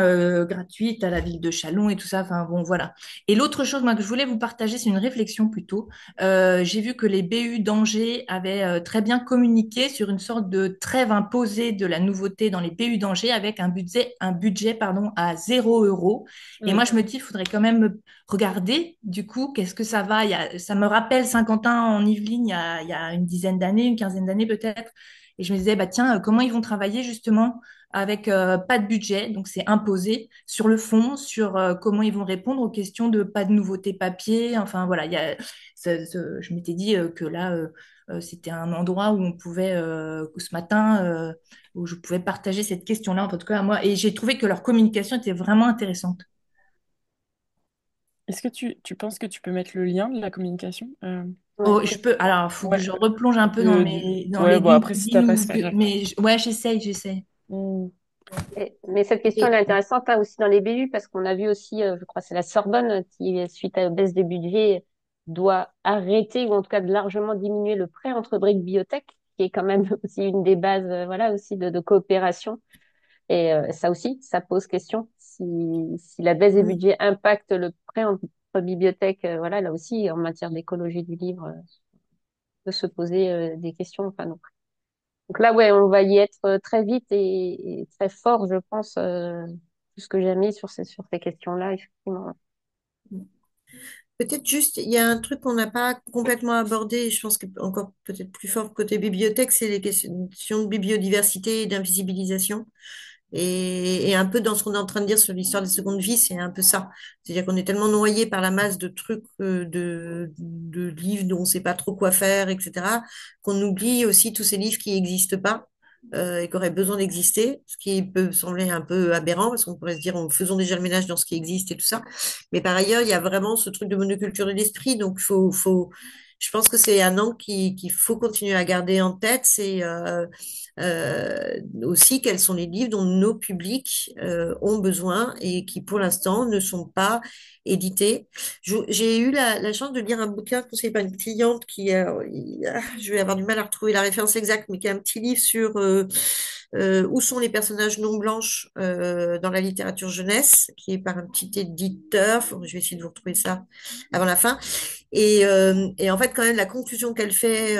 gratuite à la ville de Châlons et tout ça. Enfin bon, voilà. Et l'autre chose moi, que je voulais vous partager, c'est une réflexion plutôt. J'ai vu que les BU d'Angers avaient très bien communiqué sur une sorte de trêve imposée de la nouveauté dans les BU d'Angers avec un budget pardon, à 0 €. Et Mm. moi, je me dis, il faudrait quand même regarder, du coup, qu'est-ce que ça va. Ça me rappelle Saint-Quentin en Yvelines il y a une dizaine d'années, une quinzaine d'années peut-être. Et je me disais, bah, tiens, comment ils vont travailler justement avec pas de budget, donc c'est imposé sur le fond, sur comment ils vont répondre aux questions de pas de nouveautés papier. Enfin voilà, je m'étais dit que là, c'était un endroit où on pouvait, ce matin, où je pouvais partager cette question-là, en tout cas à moi. Et j'ai trouvé que leur communication était vraiment intéressante. Est-ce que tu penses que tu peux mettre le lien de la communication? Ouais, Oh, je peux. Alors, il faut que Ouais, je replonge un peu dans ouais, les bon, après, si t'as LinkedIn pas, ou c'est pas grave. mais ouais, j'essaye. Mm. mais cette question, elle est intéressante hein, aussi dans les BU parce qu'on a vu aussi, je crois, que c'est la Sorbonne qui, suite à la baisse des budgets, doit arrêter ou en tout cas de largement diminuer le prêt entre briques biotech, qui est quand même aussi une des bases, voilà, aussi de coopération. Et ça aussi, ça pose question. Si la baisse des budgets impacte le prêt entre bibliothèques, voilà, là aussi, en matière d'écologie du livre, peut se poser des questions. Enfin, donc là, ouais, on va y être très vite et très fort, je pense, plus que jamais sur ces questions-là, effectivement. Peut-être juste, il y a un truc qu'on n'a pas complètement abordé, et je pense que encore peut-être plus fort côté bibliothèque, c'est les questions de biodiversité et d'invisibilisation. Et un peu dans ce qu'on est en train de dire sur l'histoire des secondes vies, c'est un peu ça. C'est-à-dire qu'on est tellement noyé par la masse de trucs, de livres dont on ne sait pas trop quoi faire, etc., qu'on oublie aussi tous ces livres qui n'existent pas et qui auraient besoin d'exister, ce qui peut sembler un peu aberrant, parce qu'on pourrait se dire, faisons déjà le ménage dans ce qui existe et tout ça. Mais par ailleurs, il y a vraiment ce truc de monoculture de l'esprit, donc Je pense que c'est un angle qu'il faut continuer à garder en tête. C'est aussi quels sont les livres dont nos publics ont besoin et qui, pour l'instant, ne sont pas édités. J'ai eu la chance de lire un bouquin conseillé par une cliente je vais avoir du mal à retrouver la référence exacte, mais qui est un petit livre sur où sont les personnages non blanches dans la littérature jeunesse, qui est par un petit éditeur. Je vais essayer de vous retrouver ça avant la fin. Et en fait, quand même, la conclusion qu'elle fait,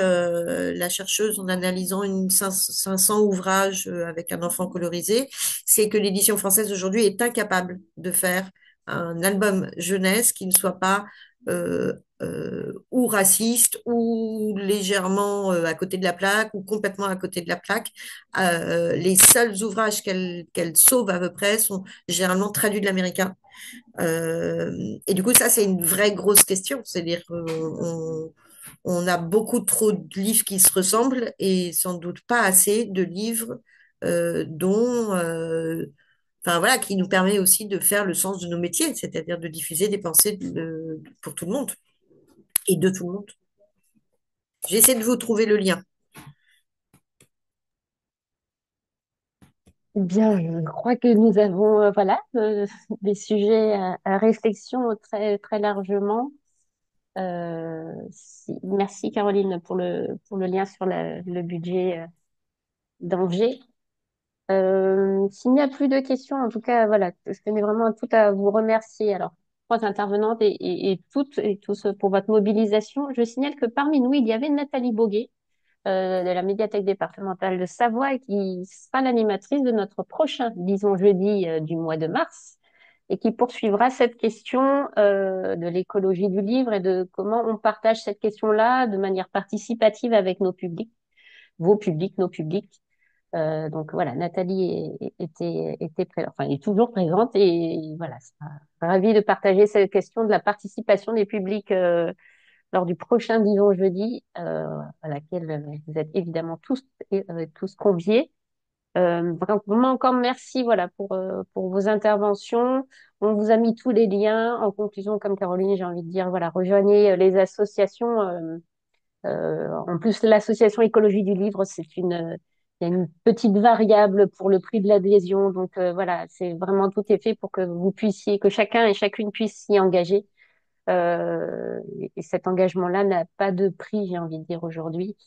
la chercheuse, en analysant 500 ouvrages avec un enfant colorisé, c'est que l'édition française aujourd'hui est incapable de faire un album jeunesse qui ne soit pas ou raciste ou légèrement à côté de la plaque ou complètement à côté de la plaque. Les seuls ouvrages qu'elle sauve à peu près sont généralement traduits de l'américain. Et du coup, ça, c'est une vraie grosse question. C'est-à-dire on a beaucoup trop de livres qui se ressemblent et sans doute pas assez de livres dont, enfin voilà, qui nous permet aussi de faire le sens de nos métiers, c'est-à-dire de diffuser des pensées pour tout le monde et de tout le monde. J'essaie de vous trouver le lien. Eh bien, je crois que nous avons voilà des sujets à réflexion très très largement. Merci Caroline pour le lien sur le budget d'Angers. S'il n'y a plus de questions, en tout cas, voilà, je tenais vraiment tout à vous remercier. Alors, trois intervenantes et toutes et tous pour votre mobilisation. Je signale que parmi nous, il y avait Nathalie Boguet de la médiathèque départementale de Savoie et qui sera l'animatrice de notre prochain, disons jeudi du mois de mars et qui poursuivra cette question de l'écologie du livre et de comment on partage cette question-là de manière participative avec nos publics, vos publics, nos publics. Donc voilà, Nathalie était présente, enfin, est toujours présente et voilà, sera ravie de partager cette question de la participation des publics lors du prochain Disons Jeudi, à laquelle vous êtes évidemment tous conviés. Vraiment encore merci voilà pour vos interventions. On vous a mis tous les liens. En conclusion, comme Caroline, j'ai envie de dire voilà, rejoignez les associations. En plus, l'association Écologie du Livre, il y a une petite variable pour le prix de l'adhésion. Donc voilà, c'est vraiment tout est fait pour que vous puissiez, que chacun et chacune puisse s'y engager. Et cet engagement-là n'a pas de prix, j'ai envie de dire aujourd'hui.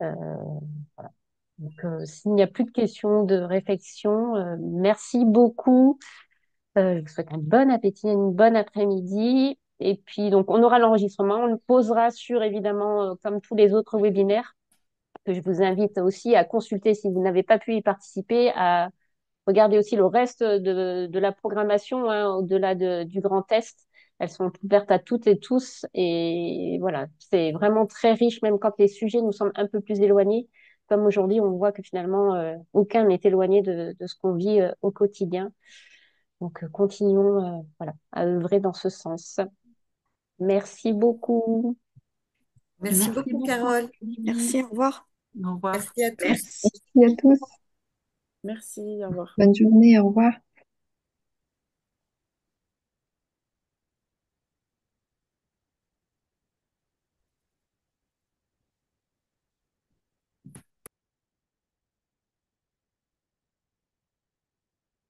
Euh, voilà. Donc, s'il n'y a plus de questions de réflexion, merci beaucoup. Je vous souhaite un bon appétit, une bonne après-midi. Et puis, donc, on aura l'enregistrement. On le posera sur, évidemment, comme tous les autres webinaires, que je vous invite aussi à consulter si vous n'avez pas pu y participer, à regarder aussi le reste de la programmation, hein, au-delà du grand test. Elles sont ouvertes à toutes et tous. Et voilà, c'est vraiment très riche, même quand les sujets nous semblent un peu plus éloignés. Comme aujourd'hui, on voit que finalement, aucun n'est éloigné de ce qu'on vit au quotidien. Donc, continuons voilà, à œuvrer dans ce sens. Merci beaucoup. Merci Merci beaucoup, beaucoup. Carole. Merci, au revoir. Au revoir. Merci à tous. Merci à tous. Merci, au revoir. Bonne journée, au revoir.